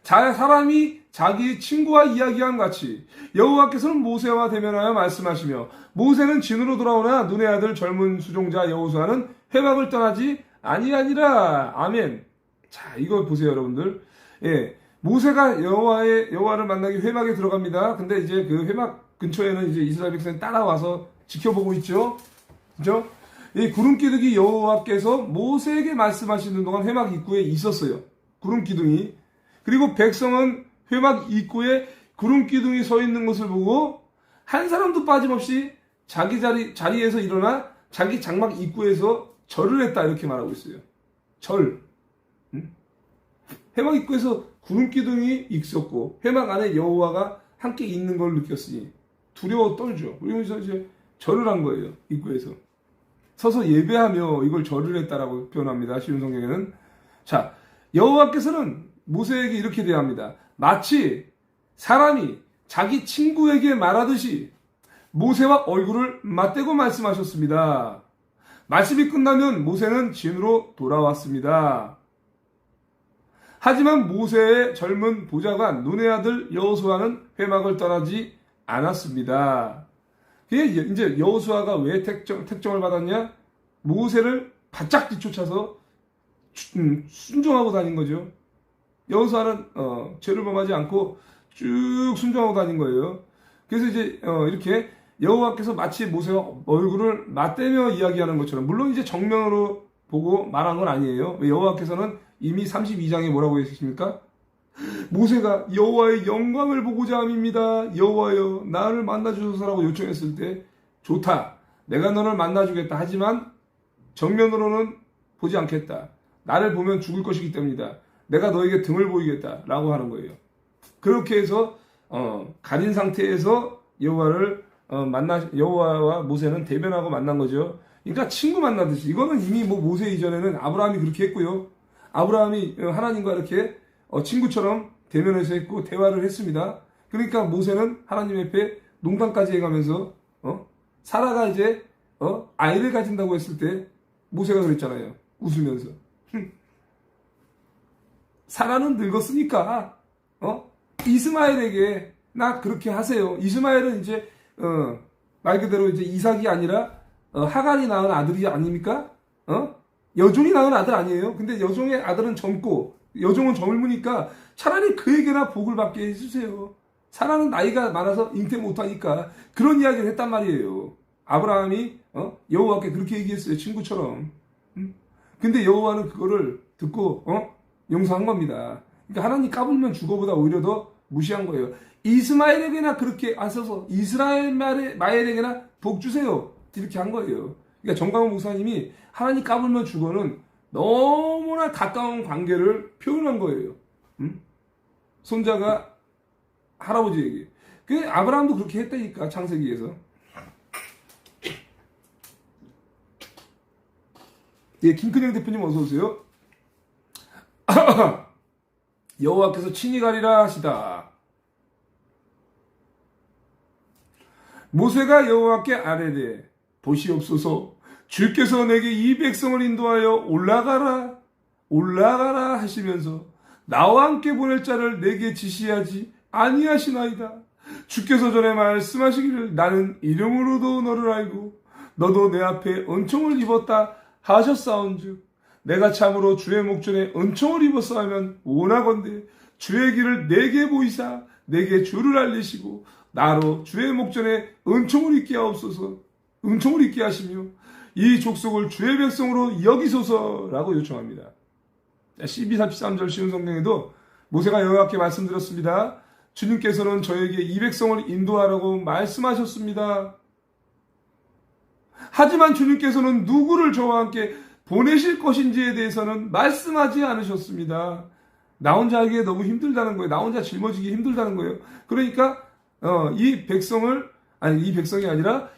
사람이 자기 친구와 이야기한 같이 여호와께서는 모세와 대면하여 말씀하시며 모세는 진으로 돌아오나 눈의 아들 젊은 수종자 여호수아는 회막을 떠나지 아니하니라. 아멘. 자, 이거 보세요, 여러분들. 예, 모세가 여호와를 만나기 회막에 들어갑니다. 근데 이제 그 회막 근처에는 이제 이스라엘 백성이 따라와서 지켜보고 있죠. 그죠? 이 구름 기둥이 여호와께서 모세에게 말씀하시는 동안 회막 입구에 있었어요. 구름 기둥이. 그리고 백성은 회막 입구에 구름 기둥이 서 있는 것을 보고 한 사람도 빠짐없이 자기 자리에서 일어나 자기 장막 입구에서 절을 했다, 이렇게 말하고 있어요. 절. 회막 입구에서 구름 기둥이 있었고 회막 안에 여호와가 함께 있는 걸 느꼈으니 두려워 떨죠. 그러면서 이제 절을 한 거예요. 입구에서 서서 예배하며 이걸 절을 했다라고 표현합니다. 쉬운 성경에는. 자, 여호와께서는 모세에게 이렇게 대합니다. 마치 사람이 자기 친구에게 말하듯이 모세와 얼굴을 맞대고 말씀하셨습니다. 말씀이 끝나면 모세는 진으로 돌아왔습니다. 하지만 모세의 젊은 보좌관 눈의 아들 여호수아는 회막을 떠나지 않았습니다. 이제 여호수아가 왜 택정을 받았냐? 모세를 바짝 뒤쫓아서 순종하고 다닌 거죠. 여호수아는 죄를 범하지 않고 쭉 순종하고 다닌 거예요. 그래서 이제 이렇게 여호와께서 마치 모세와 얼굴을 맞대며 이야기하는 것처럼, 물론 이제 정면으로 보고 말한 건 아니에요. 여호와께서는 이미 32장에 뭐라고 했습니까? 모세가 여호와의 영광을 보고자 함입니다. 여호와여 나를 만나주소서라고 요청했을 때, 좋다, 내가 너를 만나주겠다. 하지만 정면으로는 보지 않겠다. 나를 보면 죽을 것이기 때문이다. 내가 너에게 등을 보이겠다 라고 하는 거예요. 그렇게 해서 가린 상태에서 여호와와 모세는 대면하고 만난 거죠. 그러니까 친구 만나듯이. 이거는 이미 뭐 모세 이전에는 아브라함이 그렇게 했고요. 아브라함이 하나님과 이렇게 친구처럼 대면해서 했고 대화를 했습니다. 그러니까 모세는 하나님 앞에 농담까지 해가면서 사라가 이제 아이를 가진다고 했을 때 모세가 그랬잖아요. 웃으면서 사라는 늙었으니까 이스마엘에게 나 그렇게 하세요. 이스마엘은 이제 말 그대로 이제 이삭이 아니라 하갈이 낳은 아들이 아닙니까? 여종이 낳은 아들 아니에요. 근데 여종의 아들은 젊고 여종은 젊으니까 차라리 그에게나 복을 받게 해주세요. 사라는 나이가 많아서 잉태 못하니까. 그런 이야기를 했단 말이에요. 아브라함이 여호와께 그렇게 얘기했어요. 친구처럼. 근데 여호와는 그거를 듣고 용서한 겁니다. 그러니까 하나님 까불면 죽어보다 오히려 더 무시한 거예요. 이스마엘에게나 그렇게 하셔서 이스라엘에게나 복 주세요. 이렇게 한 거예요. 그러니까 정강원 목사님이 하나님 까불면 죽어는 너무나 가까운 관계를 표현한 거예요. 손자가 할아버지에게. 그 아브라함도 그렇게 했다니까, 창세기에서. 예, 김근영 대표님 어서 오세요. 여호와께서 친히 가리라 하시다. 모세가 여호와께 아뢰되 보시옵소서, 주께서 내게 이 백성을 인도하여 올라가라 하시면서 나와 함께 보낼 자를 내게 지시하지 아니하시나이다. 주께서 전에 말씀하시기를 나는 이름으로도 너를 알고 너도 내 앞에 은총을 입었다 하셨사온즉 내가 참으로 주의 목전에 은총을 입었어 하면 원하건대 주의 길을 내게 보이사 내게 주를 알리시고 나로 주의 목전에 은총을 입게 하옵소서. 은총을 입게 하시며 이 족속을 주의 백성으로 여기소서라고 요청합니다. 12, 33절 쉬운 성경에도 모세가 여호와께 말씀드렸습니다. 주님께서는 저에게 이 백성을 인도하라고 말씀하셨습니다. 하지만 주님께서는 누구를 저와 함께 보내실 것인지에 대해서는 말씀하지 않으셨습니다. 나 혼자 하기에 너무 힘들다는 거예요. 나 혼자 짊어지기 힘들다는 거예요. 그러니까 이 백성이 아니라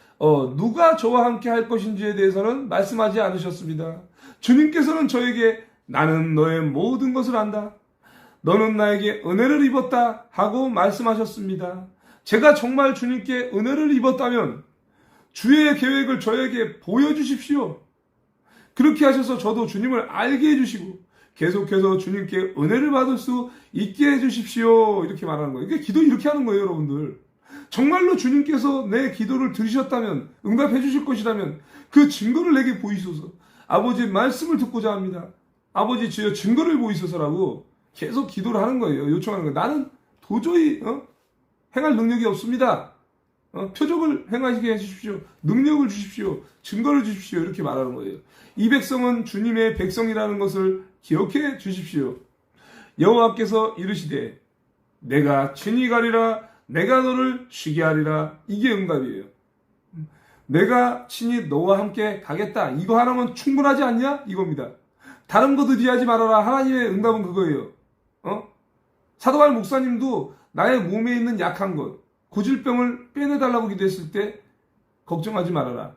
누가 저와 함께 할 것인지에 대해서는 말씀하지 않으셨습니다. 주님께서는 저에게 나는 너의 모든 것을 안다. 너는 나에게 은혜를 입었다 하고 말씀하셨습니다. 제가 정말 주님께 은혜를 입었다면 주의 계획을 저에게 보여주십시오. 그렇게 하셔서 저도 주님을 알게 해주시고 계속해서 주님께 은혜를 받을 수 있게 해주십시오. 이렇게 말하는 거예요. 기도 이렇게 하는 거예요, 여러분들. 정말로 주님께서 내 기도를 들으셨다면, 응답해 주실 것이라면 그 증거를 내게 보이소서. 아버지의 말씀을 듣고자 합니다. 아버지 주여 증거를 보이소서라고 계속 기도를 하는 거예요. 요청하는 거예요. 나는 도저히 행할 능력이 없습니다. 표적을 행하시게 해주십시오. 능력을 주십시오. 증거를 주십시오. 이렇게 말하는 거예요. 이 백성은 주님의 백성이라는 것을 기억해 주십시오. 여호와께서 이르시되 내가 친히 가리라 내가 너를 쉬게 하리라. 이게 응답이에요. 내가 친히 너와 함께 가겠다. 이거 하나면 충분하지 않냐? 이겁니다. 다른 것 의지하지 말아라. 하나님의 응답은 그거예요. 사도발 목사님도 나의 몸에 있는 약한 것, 고질병을 빼내달라고 기도했을 때 걱정하지 말아라.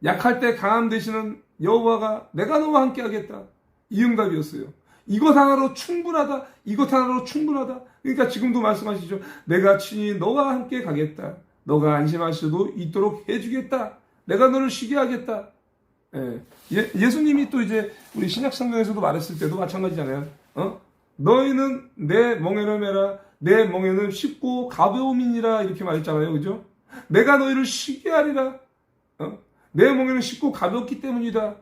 약할 때 강함 되시는 여호와가 내가 너와 함께 하겠다. 이 응답이었어요. 이것 하나로 충분하다. 이것 하나로 충분하다. 그러니까 지금도 말씀하시죠. 내가 친히 너와 함께 가겠다. 너가 안심할 수도 있도록 해주겠다. 내가 너를 쉬게 하겠다. 예수님이 또 이제 우리 신약성경에서도 말했을 때도 마찬가지잖아요. 너희는 내 멍에를 메라. 내 멍에는 쉽고 가벼움이니라. 이렇게 말했잖아요. 그죠? 내가 너희를 쉬게 하리라. 내 멍에는 쉽고 가볍기 때문이다.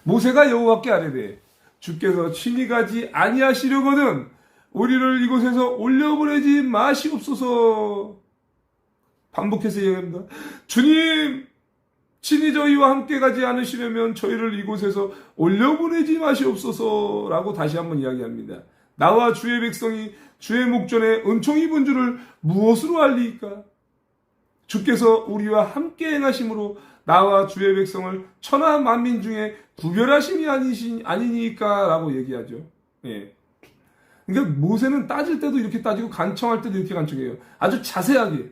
모세가 여호와께 아뢰되 주께서 친히 가지 아니하시려거든 우리를 이곳에서 올려보내지 마시옵소서. 반복해서 얘기합니다. 주님, 친히 저희와 함께 가지 않으시려면 저희를 이곳에서 올려보내지 마시옵소서라고 다시 한번 이야기합니다. 나와 주의 백성이 주의 목전에 은총 입은 줄을 무엇으로 알리이까? 주께서 우리와 함께 행하심으로 나와 주의 백성을 천하 만민 중에 구별하심이 아니니까 라고 얘기하죠. 그러니까 모세는 따질 때도 이렇게 따지고 간청할 때도 이렇게 간청해요. 아주 자세하게.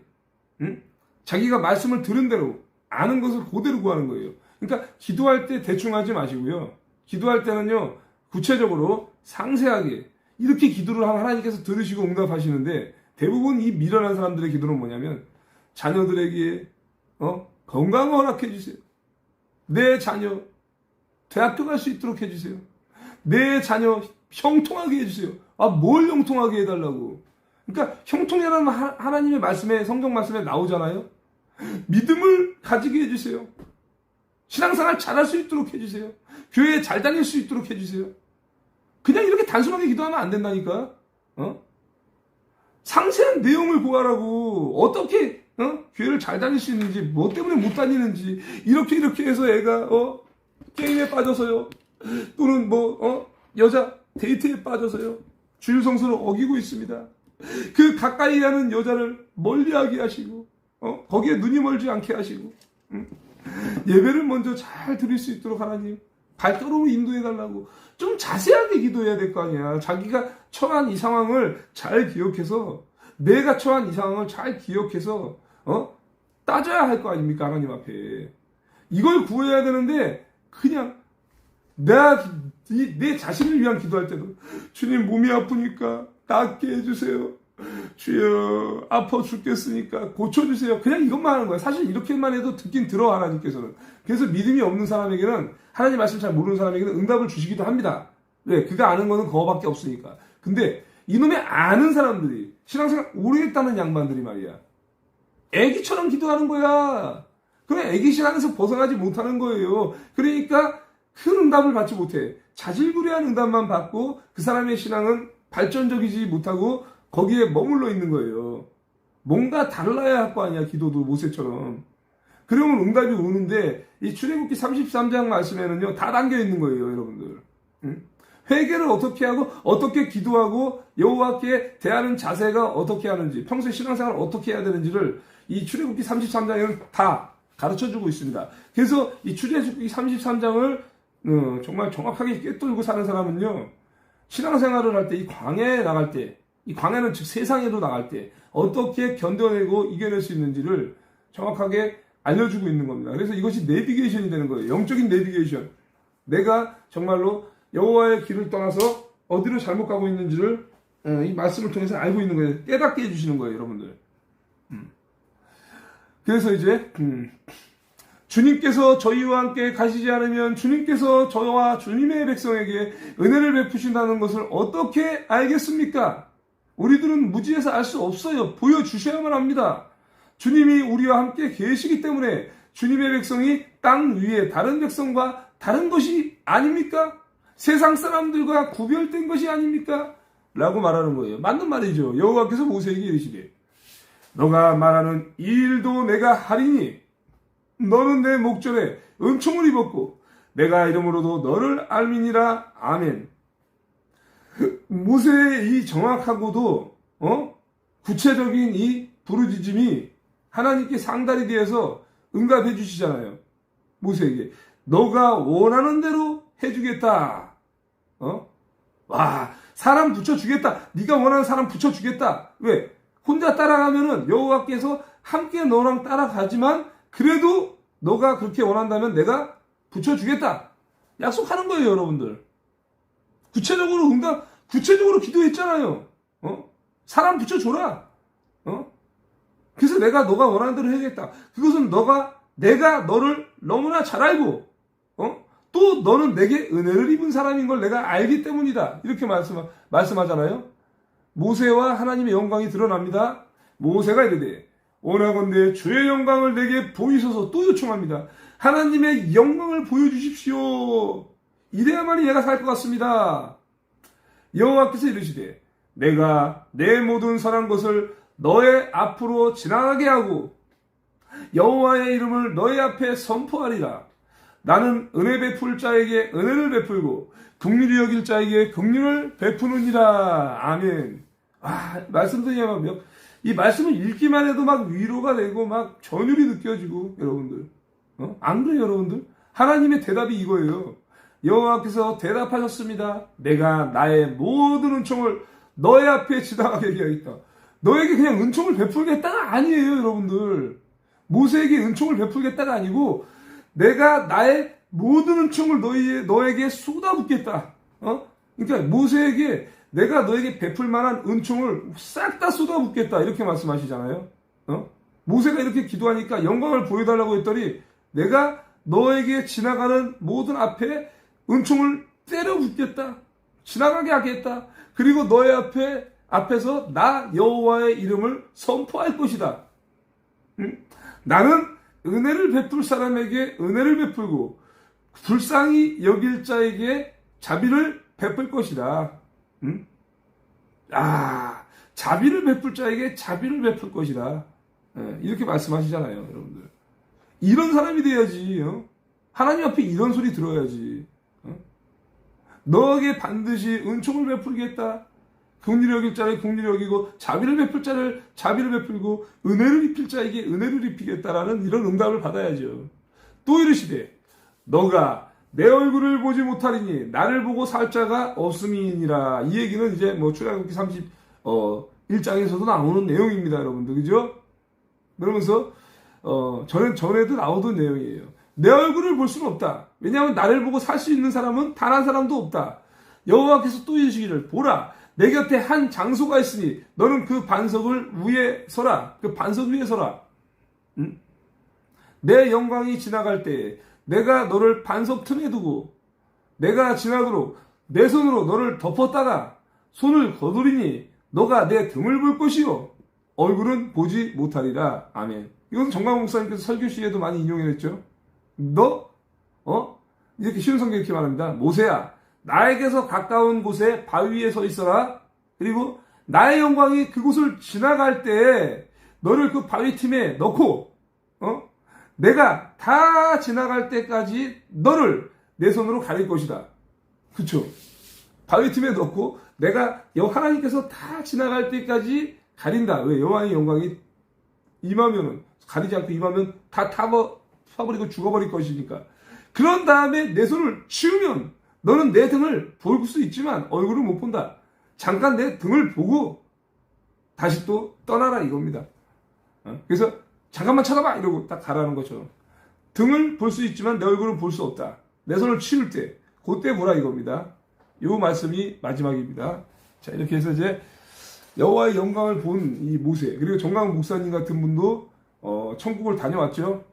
자기가 말씀을 들은 대로 아는 것을 그대로 구하는 거예요. 그러니까 기도할 때 대충 하지 마시고요. 기도할 때는요, 구체적으로 상세하게 이렇게 기도를 하면 하나님께서 들으시고 응답하시는데 대부분 이 미련한 사람들의 기도는 뭐냐면 자녀들에게 건강을 허락해 주세요. 내 자녀 대학교 갈 수 있도록 해주세요. 내 자녀 형통하게 해주세요. 뭘 형통하게 해달라고. 그러니까 형통이라는 하나님의 말씀에, 성경 말씀에 나오잖아요. 믿음을 가지게 해주세요. 신앙생활 잘할 수 있도록 해주세요. 교회에 잘 다닐 수 있도록 해주세요. 그냥 이렇게 단순하게 기도하면 안 된다니까. 상세한 내용을 구하라고. 어떻게 교회를 잘 다닐 수 있는지, 뭐 때문에 못 다니는지, 이렇게 해서 애가 게임에 빠져서요, 또는 여자 데이트에 빠져서요, 주일 성수를 어기고 있습니다. 그 가까이 하는 여자를 멀리하게 하시고, 거기에 눈이 멀지 않게 하시고, 예배를 먼저 잘 드릴 수 있도록 하나님 발걸음을 인도해달라고. 좀 자세하게 기도해야 될 거 아니야. 자기가 처한 이 상황을 잘 기억해서, 내가 처한 이 상황을 잘 기억해서 따져야 할 거 아닙니까? 하나님 앞에 이걸 구해야 되는데, 그냥 내 자신을 위한 기도할 때도 주님, 몸이 아프니까 낫게 해주세요. 주여, 아파 죽겠으니까 고쳐주세요. 그냥 이것만 하는 거야. 사실 이렇게만 해도 듣긴 들어, 하나님께서는. 그래서 믿음이 없는 사람에게는, 하나님 말씀 잘 모르는 사람에게는 응답을 주시기도 합니다. 왜? 그가 아는 거는 그거밖에 없으니까. 근데 이놈의 아는 사람들이, 신앙생활 오래 했다는 양반들이 말이야, 애기처럼 기도하는 거야. 그럼 애기 신앙에서 벗어나지 못하는 거예요. 그러니까 큰 응답을 받지 못해. 자질구레한 응답만 받고 그 사람의 신앙은 발전적이지 못하고 거기에 머물러 있는 거예요. 뭔가 달라야 할 거 아니야, 기도도 모세처럼. 그러면 응답이 오는데 이 출애굽기 33장 말씀에는요 다 담겨 있는 거예요, 여러분들. 응? 회개를 어떻게 하고 어떻게 기도하고 여호와께 대하는 자세가 어떻게 하는지, 평소에 신앙생활을 어떻게 해야 되는지를 이 출애굽기 33장에는 다 가르쳐주고 있습니다. 그래서 이 출애굽기 33장을 정말 정확하게 꿰뚫고 사는 사람은요, 신앙생활을 할 때 이 광야에 나갈 때, 이 광야는 즉 세상에로 나갈 때 어떻게 견뎌내고 이겨낼 수 있는지를 정확하게 알려주고 있는 겁니다. 그래서 이것이 내비게이션이 되는 거예요. 영적인 내비게이션. 내가 정말로 여호와의 길을 떠나서 어디로 잘못 가고 있는지를 이 말씀을 통해서 알고 있는 거예요. 깨닫게 해주시는 거예요, 여러분들. 그래서 이제 주님께서 저희와 함께 가시지 않으면 주님께서 저와 주님의 백성에게 은혜를 베푸신다는 것을 어떻게 알겠습니까? 우리들은 무지해서 알 수 없어요. 보여주셔야만 합니다. 주님이 우리와 함께 계시기 때문에 주님의 백성이 땅 위에 다른 백성과 다른 것이 아닙니까? 세상 사람들과 구별된 것이 아닙니까? 라고 말하는 거예요. 맞는 말이죠. 여호와께서 모세에게 이르시되 너가 말하는 이 일도 내가 하리니 너는 내 목전에 은총을 입었고 내가 이름으로도 너를 알미니라. 아멘. 모세의 이 정확하고도 구체적인 이 부르짖음이 하나님께 상달이 되어서 응답해 주시잖아요. 모세에게 너가 원하는 대로 해주겠다. 와, 사람 붙여주겠다. 네가 원하는 사람 붙여주겠다. 왜? 혼자 따라가면은 여호와께서 함께 너랑 따라가지만 그래도 너가 그렇게 원한다면 내가 붙여주겠다. 약속하는 거예요, 여러분들. 구체적으로 구체적으로 기도했잖아요. 사람 붙여줘라. 그래서 내가 너가 원하는 대로 해야겠다. 그것은 내가 너를 너무나 잘 알고, 또 너는 내게 은혜를 입은 사람인 걸 내가 알기 때문이다. 이렇게 말씀하잖아요. 모세와 하나님의 영광이 드러납니다. 모세가 이르되 원하건대 주의 영광을 내게 보이소서. 또 요청합니다. 하나님의 영광을 보여주십시오. 이래야만이 얘가 살 것 같습니다. 여호와께서 이르시되 내가 내 모든 선한 것을 너의 앞으로 지나가게 하고 여호와의 이름을 너의 앞에 선포하리라. 나는 은혜 베풀 자에게 은혜를 베풀고 긍휼히 여길 자에게 긍휼을 베푸느니라. 아멘. 말씀드리면 이 말씀을 읽기만 해도 막 위로가 되고 막 전율이 느껴지고, 여러분들. 안 그래요, 여러분들? 하나님의 대답이 이거예요. 여호와께서 대답하셨습니다. 내가 나의 모든 은총을 너의 앞에 지나가게 하겠다. 너에게 그냥 은총을 베풀겠다가 아니에요, 여러분들. 모세에게 은총을 베풀겠다가 아니고 내가 나의 모든 은총을 너에게 쏟아붓겠다. 그러니까 모세에게 내가 너에게 베풀 만한 은총을 싹 다 쏟아붓겠다. 이렇게 말씀하시잖아요. 모세가 이렇게 기도하니까 영광을 보여달라고 했더니 내가 너에게 지나가는 모든 앞에 은총을 때려붓겠다. 지나가게 하겠다. 그리고 너의 앞에서 나 여호와의 이름을 선포할 것이다. 나는 은혜를 베풀 사람에게 은혜를 베풀고 불쌍히 여길 자에게 자비를 베풀 것이다. 자비를 베풀 자에게 자비를 베풀 것이다. 이렇게 말씀하시잖아요, 여러분들. 이런 사람이 돼야지. 하나님 앞에 이런 소리 들어야지. 너에게 반드시 은총을 베풀겠다. 긍휼히 여길 자를 긍휼히 여기고 자비를 베풀 자를 자비를 베풀고 은혜를 입힐 자에게 은혜를 입히겠다라는 이런 응답을 받아야죠. 또 이르시되 너가 내 얼굴을 보지 못하리니 나를 보고 살 자가 없음이니라. 이 얘기는 이제 출애굽기 31장에서도 나오는 내용입니다, 여러분들. 그죠? 그러면서 전에도 나오던 내용이에요. 내 얼굴을 볼 수는 없다. 왜냐하면 나를 보고 살 수 있는 사람은 단 한 사람도 없다. 여호와께서 또 이르시기를 보라, 내 곁에 한 장소가 있으니 너는 그 반석을 위에 서라. 그 반석 위에 서라. 내 영광이 지나갈 때에 내가 너를 반석 틈에 두고 내가 지나도록 내 손으로 너를 덮었다가 손을 거두리니 너가 내 등을 볼 것이요. 얼굴은 보지 못하리라. 아멘. 이것은 정광훈 목사님께서 설교 시에도 많이 인용했죠. 너 이렇게 쉬운 성경 이렇게 말합니다. 모세야, 나에게서 가까운 곳에 바위 위에 서 있어라. 그리고 나의 영광이 그곳을 지나갈 때 너를 그 바위 틈에 넣고 내가 다 지나갈 때까지 너를 내 손으로 가릴 것이다. 그쵸? 바위 틈에 넣고 내가 하나님께서 다 지나갈 때까지 가린다. 왜? 여호와의 영광이 임하면은, 가리지 않고 임하면 다 타버리고 죽어버릴 것이니까. 그런 다음에 내 손을 치우면 너는 내 등을 볼 수 있지만 얼굴을 못 본다. 잠깐 내 등을 보고 다시 또 떠나라 이겁니다. 그래서 잠깐만 쳐다봐 이러고 딱 가라는 것처럼. 등을 볼 수 있지만 내 얼굴을 볼 수 없다. 내 손을 치울 때 그때 보라 이겁니다. 이 말씀이 마지막입니다. 자, 이렇게 해서 이제 여호와의 영광을 본 이 모세, 그리고 정광훈 목사님 같은 분도 천국을 다녀왔죠.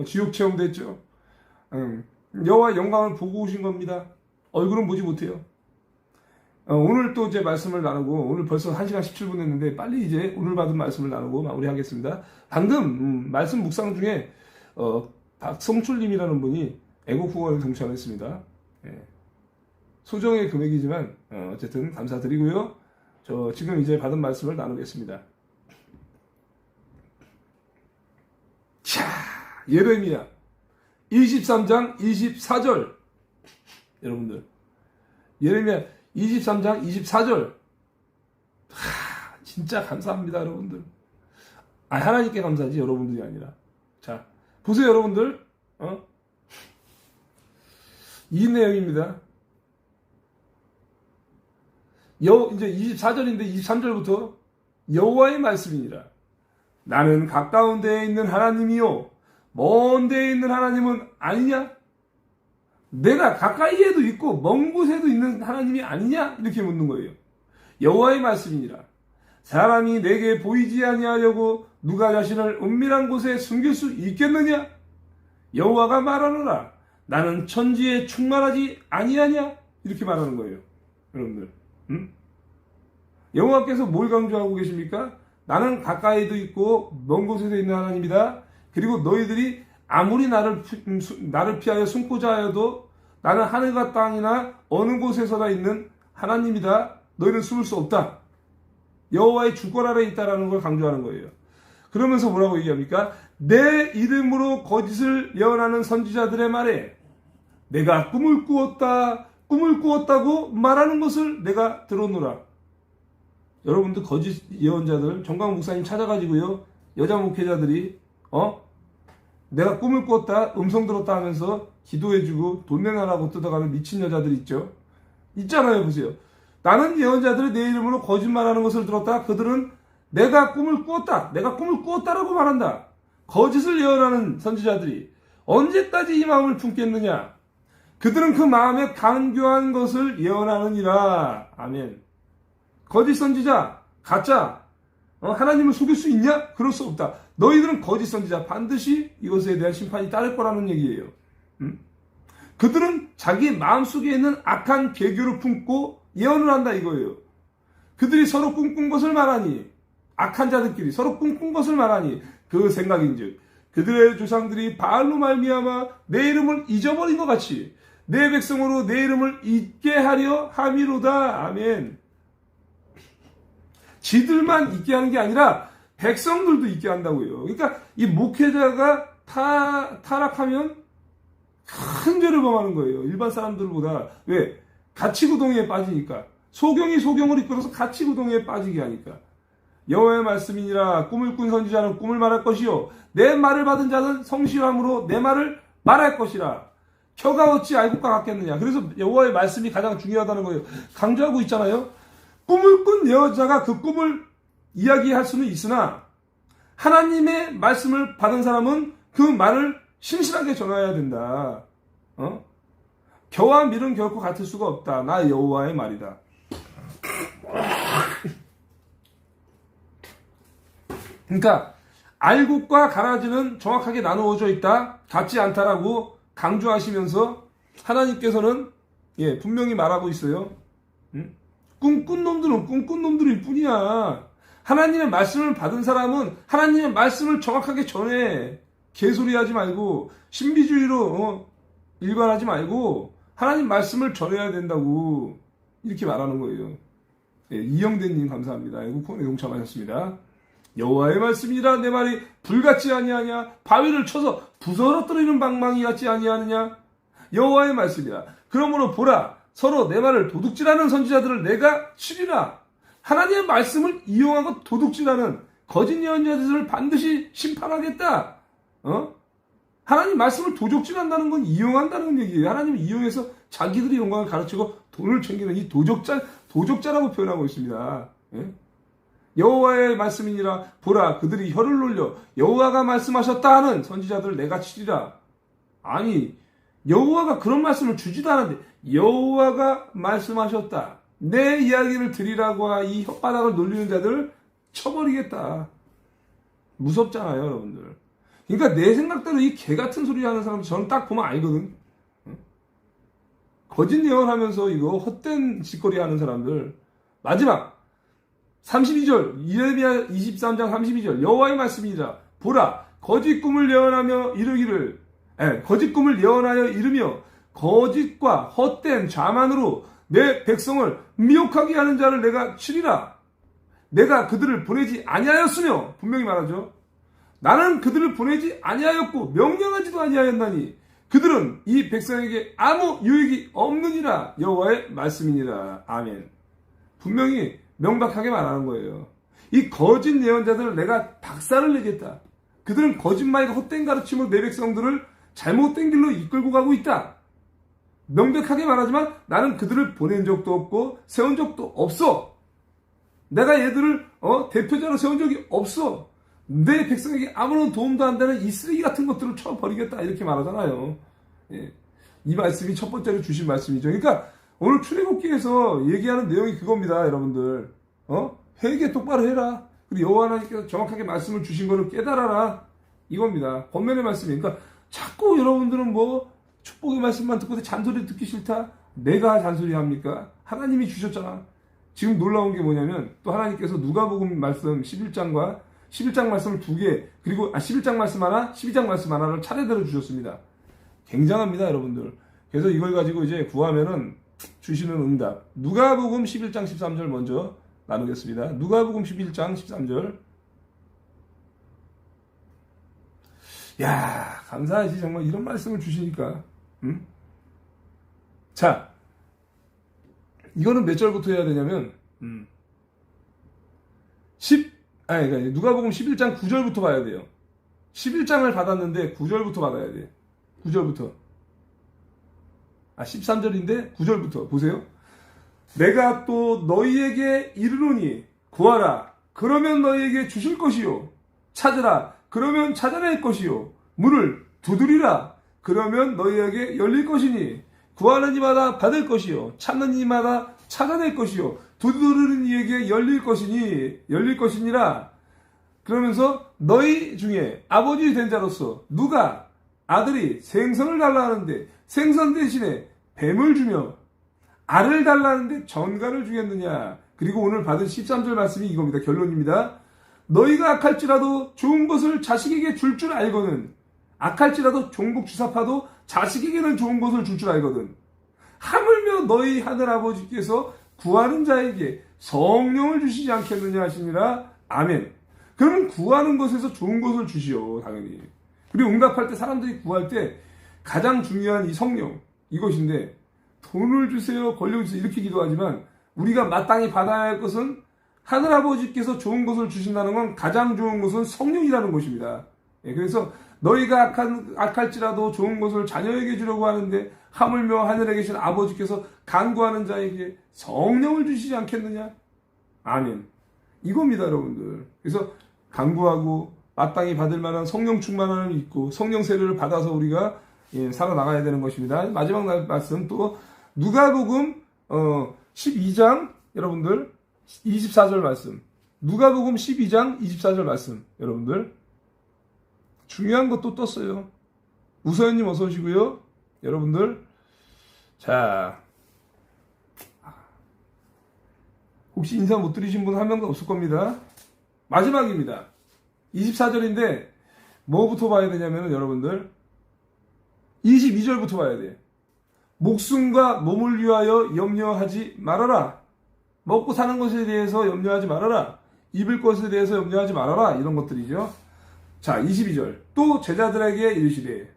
지옥 체험도 했죠. 여호와의 영광을 보고 오신 겁니다. 얼굴은 보지 못해요. 오늘 또 이제 말씀을 나누고, 오늘 벌써 1시간 17분 했는데 빨리 이제 오늘 받은 말씀을 나누고 마무리하겠습니다. 방금 말씀 묵상 중에 박성출님이라는 분이 애국 후원을 동참했습니다. 예. 소정의 금액이지만 어쨌든 감사드리고요. 저 지금 이제 받은 말씀을 나누겠습니다. 자, 예레미야 23장 24절. 여러분들, 예레미야 23장 24절. 진짜 감사합니다, 여러분들. 하나님께 감사하지 여러분들이 아니라. 자, 보세요, 여러분들. 이 내용입니다. 이제 24절인데 23절부터 여호와의 말씀이니라. 나는 가까운 데에 있는 하나님이요 먼 데에 있는 하나님은 아니냐? 내가 가까이에도 있고 먼 곳에도 있는 하나님이 아니냐? 이렇게 묻는 거예요. 여호와의 말씀이니라. 사람이 내게 보이지 아니하려고 누가 자신을 은밀한 곳에 숨길 수 있겠느냐? 여호와가 말하노라. 나는 천지에 충만하지 아니하냐? 이렇게 말하는 거예요. 여러분들, 여호와께서 뭘 강조하고 계십니까? 나는 가까이도 있고 먼 곳에도 있는 하나님이다. 그리고 너희들이 아무리 나를 피하여 숨고자 하여도 나는 하늘과 땅이나 어느 곳에서나 있는 하나님이다. 너희는 숨을 수 없다. 여호와의 주권 아래에 있다라는 걸 강조하는 거예요. 그러면서 뭐라고 얘기합니까? 내 이름으로 거짓을 예언하는 선지자들의 말에 내가 꿈을 꾸었다고 말하는 것을 내가 들었노라. 여러분들 거짓 예언자들, 정광훈 목사님 찾아가지고요, 여자 목회자들이 내가 꿈을 꾸었다, 음성 들었다 하면서 기도해주고 돈 내놔라고 뜯어가는 미친 여자들 있잖아요. 보세요. 나는 예언자들이 내 이름으로 거짓말하는 것을 들었다. 그들은 내가 꿈을 꾸었다라고 말한다. 거짓을 예언하는 선지자들이 언제까지 이 마음을 품겠느냐? 그들은 그 마음에 간교한 것을 예언하느니라. 아멘. 거짓 선지자, 가짜, 하나님을 속일 수 있냐? 그럴 수 없다. 너희들은 거짓 선지자, 반드시 이것에 대한 심판이 따를 거라는 얘기예요. 그들은 자기 마음속에 있는 악한 계교를 품고 예언을 한다 이거예요. 그들이 서로 꿈꾼 것을 말하니, 악한 자들끼리 서로 꿈꾼 것을 말하니 그 생각인즉 그들의 조상들이 바알로 말미암아 내 이름을 잊어버린 것 같이 내 백성으로 내 이름을 잊게 하려 함이로다. 아멘. 지들만 잊게 하는 게 아니라 백성들도 잊게 한다고요. 그러니까 이 목회자가 타락하면 큰 죄를 범하는 거예요. 일반 사람들보다. 왜? 가치구동에 빠지니까. 소경이 소경을 이끌어서 가치구동에 빠지게 하니까. 여호와의 말씀이니라. 꿈을 꾼 선지자는 꿈을 말할 것이요 내 말을 받은 자는 성실함으로 내 말을 말할 것이라. 혀가 어찌 알곡과 같겠느냐. 그래서 여호와의 말씀이 가장 중요하다는 거예요. 강조하고 있잖아요. 꿈을 꾼 예언자가 그 꿈을 이야기할 수는 있으나 하나님의 말씀을 받은 사람은 그 말을 신실하게 전해야 된다. 겨와 밀은 결코 같을 수가 없다. 나 여호와의 말이다. 그러니까 알곡과 가라지는 정확하게 나누어져 있다. 같지 않다라고 강조하시면서 하나님께서는 분명히 말하고 있어요. 꿈꾼 놈들은 꿈꾼 놈들일 뿐이야. 하나님의 말씀을 받은 사람은 하나님의 말씀을 정확하게 전해. 개소리하지 말고 신비주의로 일관하지 말고 하나님 말씀을 전해야 된다고 이렇게 말하는 거예요. 예, 이영대님 감사합니다. 애국폰에 동참하셨습니다. 여호와의 말씀이라 내 말이 불같지 아니하냐? 바위를 쳐서 부서러뜨리는 방망이 같지 아니하느냐? 여호와의 말씀이라. 그러므로 보라, 서로 내 말을 도둑질하는 선지자들을 내가 치리라. 하나님의 말씀을 이용하고 도둑질하는 거짓 예언자들을 반드시 심판하겠다. 하나님 말씀을 도둑질한다는 건 이용한다는 얘기예요. 하나님을 이용해서 자기들의 영광을 가르치고 돈을 챙기는 이 도적자라고 표현하고 있습니다. 예? 여호와의 말씀이니라. 보라, 그들이 혀를 놀려 여호와가 말씀하셨다 하는 선지자들을 내가 치리라. 아니, 여호와가 그런 말씀을 주지도 않았는데 여호와가 말씀하셨다, 내 이야기를 드리라고 이 혓바닥을 놀리는 자들을 쳐버리겠다. 무섭잖아요, 여러분들. 그러니까 내 생각대로 이 개같은 소리 하는 사람 저는 딱 보면 알거든. 거짓 예언하면서 이거 헛된 짓거리 하는 사람들. 마지막 32절, 이레미야 23장 32절, 여호와의 말씀이라. 보라, 거짓 꿈을 예언하며 이르기를, 거짓 꿈을 예언하여 이르며 거짓과 헛된 자만으로 내 백성을 미혹하게 하는 자를 내가 치리라. 내가 그들을 보내지 아니하였으며, 분명히 말하죠. 나는 그들을 보내지 아니하였고 명령하지도 아니하였나니 그들은 이 백성에게 아무 유익이 없느니라. 여호와의 말씀이니라. 아멘. 분명히 명백하게 말하는 거예요. 이 거짓 예언자들을 내가 박살을 내겠다. 그들은 거짓말과 헛된 가르침으로 내 백성들을 잘못된 길로 이끌고 가고 있다. 명백하게 말하지만 나는 그들을 보낸 적도 없고 세운 적도 없어. 내가 얘들을 대표자로 세운 적이 없어. 내 백성에게 아무런 도움도 안 되는 이 쓰레기 같은 것들을 쳐버리겠다, 이렇게 말하잖아요. 예. 이 말씀이 첫 번째로 주신 말씀이죠. 그러니까 오늘 출애굽기에서 얘기하는 내용이 그겁니다, 여러분들. 회개 똑바로 해라. 그리고 여호와 하나님께서 정확하게 말씀을 주신 거를 깨달아라. 이겁니다. 권면의 말씀이. 그러니까 자꾸 여러분들은 뭐 축복의 말씀만 듣고 잔소리 듣기 싫다. 내가 잔소리 합니까? 하나님이 주셨잖아. 지금 놀라운 게 뭐냐면 또 하나님께서 누가복음 말씀 11장 말씀을 2개, 그리고 11장 말씀 하나, 12장 말씀 하나를 차례대로 주셨습니다. 굉장합니다, 여러분들. 그래서 이걸 가지고 이제 구하면은 주시는 응답. 누가복음 11장 13절 먼저 나누겠습니다. 누가복음 11장 13절. 야, 감사하지. 정말 이런 말씀을 주시니까. 응? 자, 이거는 몇 절부터 해야 되냐면, 그러니까 누가복음 11장 9절부터 봐야 돼요. 11장을 받았는데 9절부터 받아야 돼. 9절부터. 13절인데 9절부터. 보세요. 내가 또 너희에게 이르노니 구하라. 그러면 너희에게 주실 것이요. 찾으라. 그러면 찾아낼 것이요. 문을 두드리라. 그러면 너희에게 열릴 것이니 구하는 이마다 받을 것이요. 찾는 이마다 찾아낼 것이요. 두드리는 이에게 열릴 것이니라. 그러면서 너희 중에 아버지 된 자로서 누가 아들이 생선을 달라 하는데 생선 대신에 뱀을 주며 알을 달라 하는데 전갈을 주겠느냐. 그리고 오늘 받은 13절 말씀이 이겁니다. 결론입니다. 너희가 악할지라도 좋은 것을 자식에게 줄 줄 알거든. 악할지라도 종북 주사파도 자식에게는 좋은 것을 줄 줄 알거든. 하물며 너희 하늘아버지께서 구하는 자에게 성령을 주시지 않겠느냐 하시니라. 아멘. 그러면 구하는 것에서 좋은 것을 주시오, 당연히. 그리고 응답할 때, 사람들이 구할 때 가장 중요한 이 성령, 이것인데, 돈을 주세요, 권력을 주세요, 이렇게 기도하지만 우리가 마땅히 받아야 할 것은 하늘아버지께서 좋은 것을 주신다는 건 가장 좋은 것은 성령이라는 것입니다. 그래서 너희가 악할지라도 좋은 것을 자녀에게 주려고 하는데 하물며 하늘에 계신 아버지께서 간구하는 자에게 성령을 주시지 않겠느냐? 아멘. 이겁니다, 여러분들. 그래서 간구하고 마땅히 받을 만한 성령 충만함을 입고 성령 세례를 받아서 우리가 살아나가야 되는 것입니다. 마지막 말씀 또 누가복음 12장 여러분들 24절 말씀. 누가복음 12장 24절 말씀. 여러분들 중요한 것도 떴어요. 우서연님 어서 오시고요. 여러분들 자, 혹시 인사 못 드리신 분 한 명도 없을 겁니다. 마지막입니다. 24절인데 뭐부터 봐야 되냐면은 여러분들 22절부터 봐야 돼. 목숨과 몸을 위하여 염려하지 말아라. 먹고 사는 것에 대해서 염려하지 말아라. 입을 것에 대해서 염려하지 말아라. 이런 것들이죠. 자, 22절. 또 제자들에게 이르시되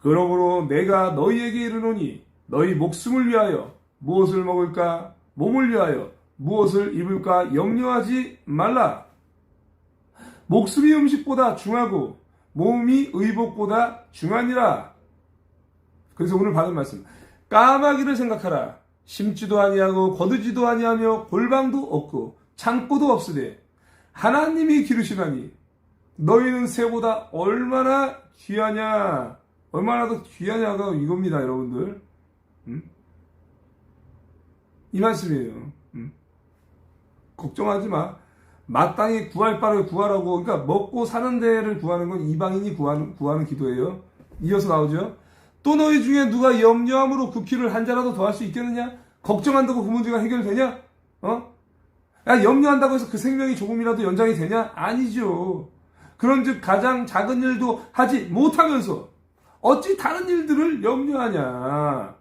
그러므로 내가 너희에게 이르노니 너희 목숨을 위하여 무엇을 먹을까? 몸을 위하여 무엇을 입을까? 염려하지 말라. 목숨이 음식보다 중하고 몸이 의복보다 중하니라. 그래서 오늘 받은 말씀. 까마귀를 생각하라. 심지도 아니하고 거두지도 아니하며 골방도 없고 창고도 없으되 하나님이 기르시나니 너희는 새보다 얼마나 귀하냐. 얼마나 더 귀하냐가 이겁니다, 여러분들. 이 말씀이에요. 걱정하지 마. 마땅히 구할 바를 구하라고. 그러니까 먹고 사는 데를 구하는 건 이방인이 구하는 기도예요. 이어서 나오죠. 또 너희 중에 누가 염려함으로 그 키를 한 자라도 더할 수 있겠느냐? 걱정한다고 그 문제가 해결되냐? 야, 염려한다고 해서 그 생명이 조금이라도 연장이 되냐? 아니죠. 그런즉 가장 작은 일도 하지 못하면서 어찌 다른 일들을 염려하냐?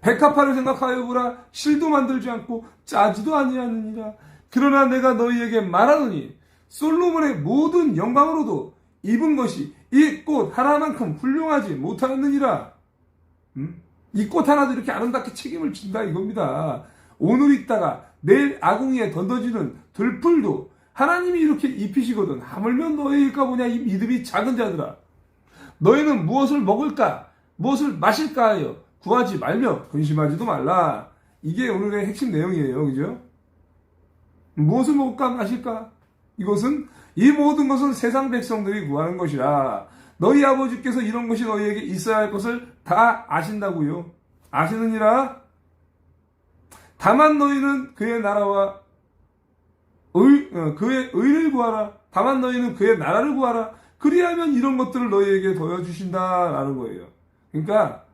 백합화를 생각하여 보라. 실도 만들지 않고 짜지도 아니하느니라. 그러나 내가 너희에게 말하노니 솔로몬의 모든 영광으로도 입은 것이 이 꽃 하나만큼 훌륭하지 못하느니라. 이 꽃 하나도 이렇게 아름답게 책임을 진다 이겁니다. 오늘 있다가 내일 아궁이에 던져지는 들풀도 하나님이 이렇게 입히시거든. 하물며 너희일까 보냐 이 믿음이 작은 자들아. 너희는 무엇을 먹을까 무엇을 마실까 하여 구하지 말며 근심하지도 말라. 이게 오늘의 핵심 내용이에요. 그죠? 무엇을 먹을까 마실까? 이것은 이 모든 것은 세상 백성들이 구하는 것이라. 너희 아버지께서 이런 것이 너희에게 있어야 할 것을 다 아신다고요. 아시느니라. 다만 너희는 그의 나라와 그의 의를 구하라. 다만 너희는 그의 나라를 구하라. 그리하면 이런 것들을 너희에게 더해주신다라는 거예요. 그러니까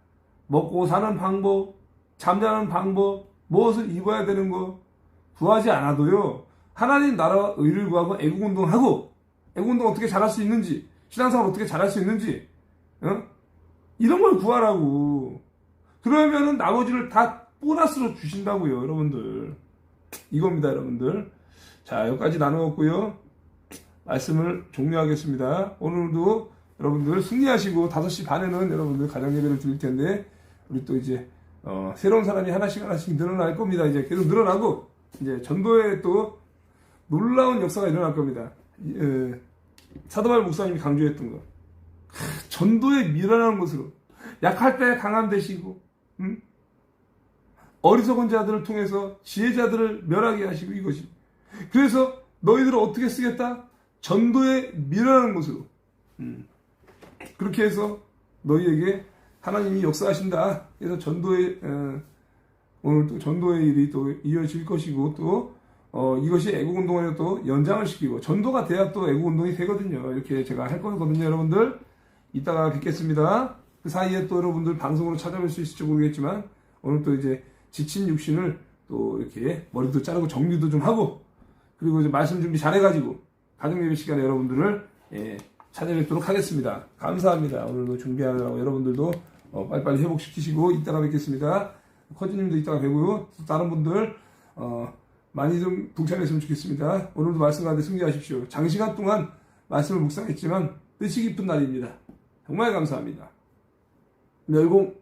먹고 사는 방법, 잠자는 방법, 무엇을 입어야 되는 거 구하지 않아도요. 하나님 나라와 의를 구하고 애국운동하고, 애국운동 어떻게 잘할 수 있는지, 신앙생활 어떻게 잘할 수 있는지, 이런 걸 구하라고. 그러면은 나머지를 다 보너스로 주신다고요, 여러분들. 이겁니다, 여러분들. 자, 여기까지 나누었고요. 말씀을 종료하겠습니다. 오늘도 여러분들 승리하시고 5시 반에는 여러분들 가정 예배를 드릴 텐데, 우리 또 이제 새로운 사람이 하나씩 늘어날 겁니다. 이제 계속 늘어나고 이제 전도에 또 놀라운 역사가 일어날 겁니다. 사도바울 목사님이 강조했던 거. 전도에 밀어나는 것으로 약할 때 강함 되시고, 어리석은 자들을 통해서 지혜자들을 멸하게 하시고 이것이. 그래서 너희들을 어떻게 쓰겠다? 전도에 밀어나는 것으로. 그렇게 해서 너희에게 하나님이 역사하신다. 그래서 전도의 오늘 또 전도의 일이 또 이어질 것이고 또 이것이 애국운동을 또 연장을 시키고 전도가 돼야 또 애국운동이 되거든요. 이렇게 제가 할 거거든요, 여러분들. 이따가 뵙겠습니다. 그 사이에 또 여러분들 방송으로 찾아뵐 수 있을지 모르겠지만 오늘 또 이제 지친 육신을 또 이렇게 머리도 자르고 정리도 좀 하고 그리고 이제 말씀 준비 잘해가지고 가정예배 시간에 여러분들을 찾아뵙도록 하겠습니다. 감사합니다. 오늘도 준비하느라고 여러분들도 빨리빨리 회복시키시고 이따가 뵙겠습니다. 커지님도 이따가 뵈고요. 다른 분들 많이 좀 동참했으면 좋겠습니다. 오늘도 말씀 가운데 승리하십시오. 장시간 동안 말씀을 묵상했지만 뜻이 깊은 날입니다. 정말 감사합니다. 멸공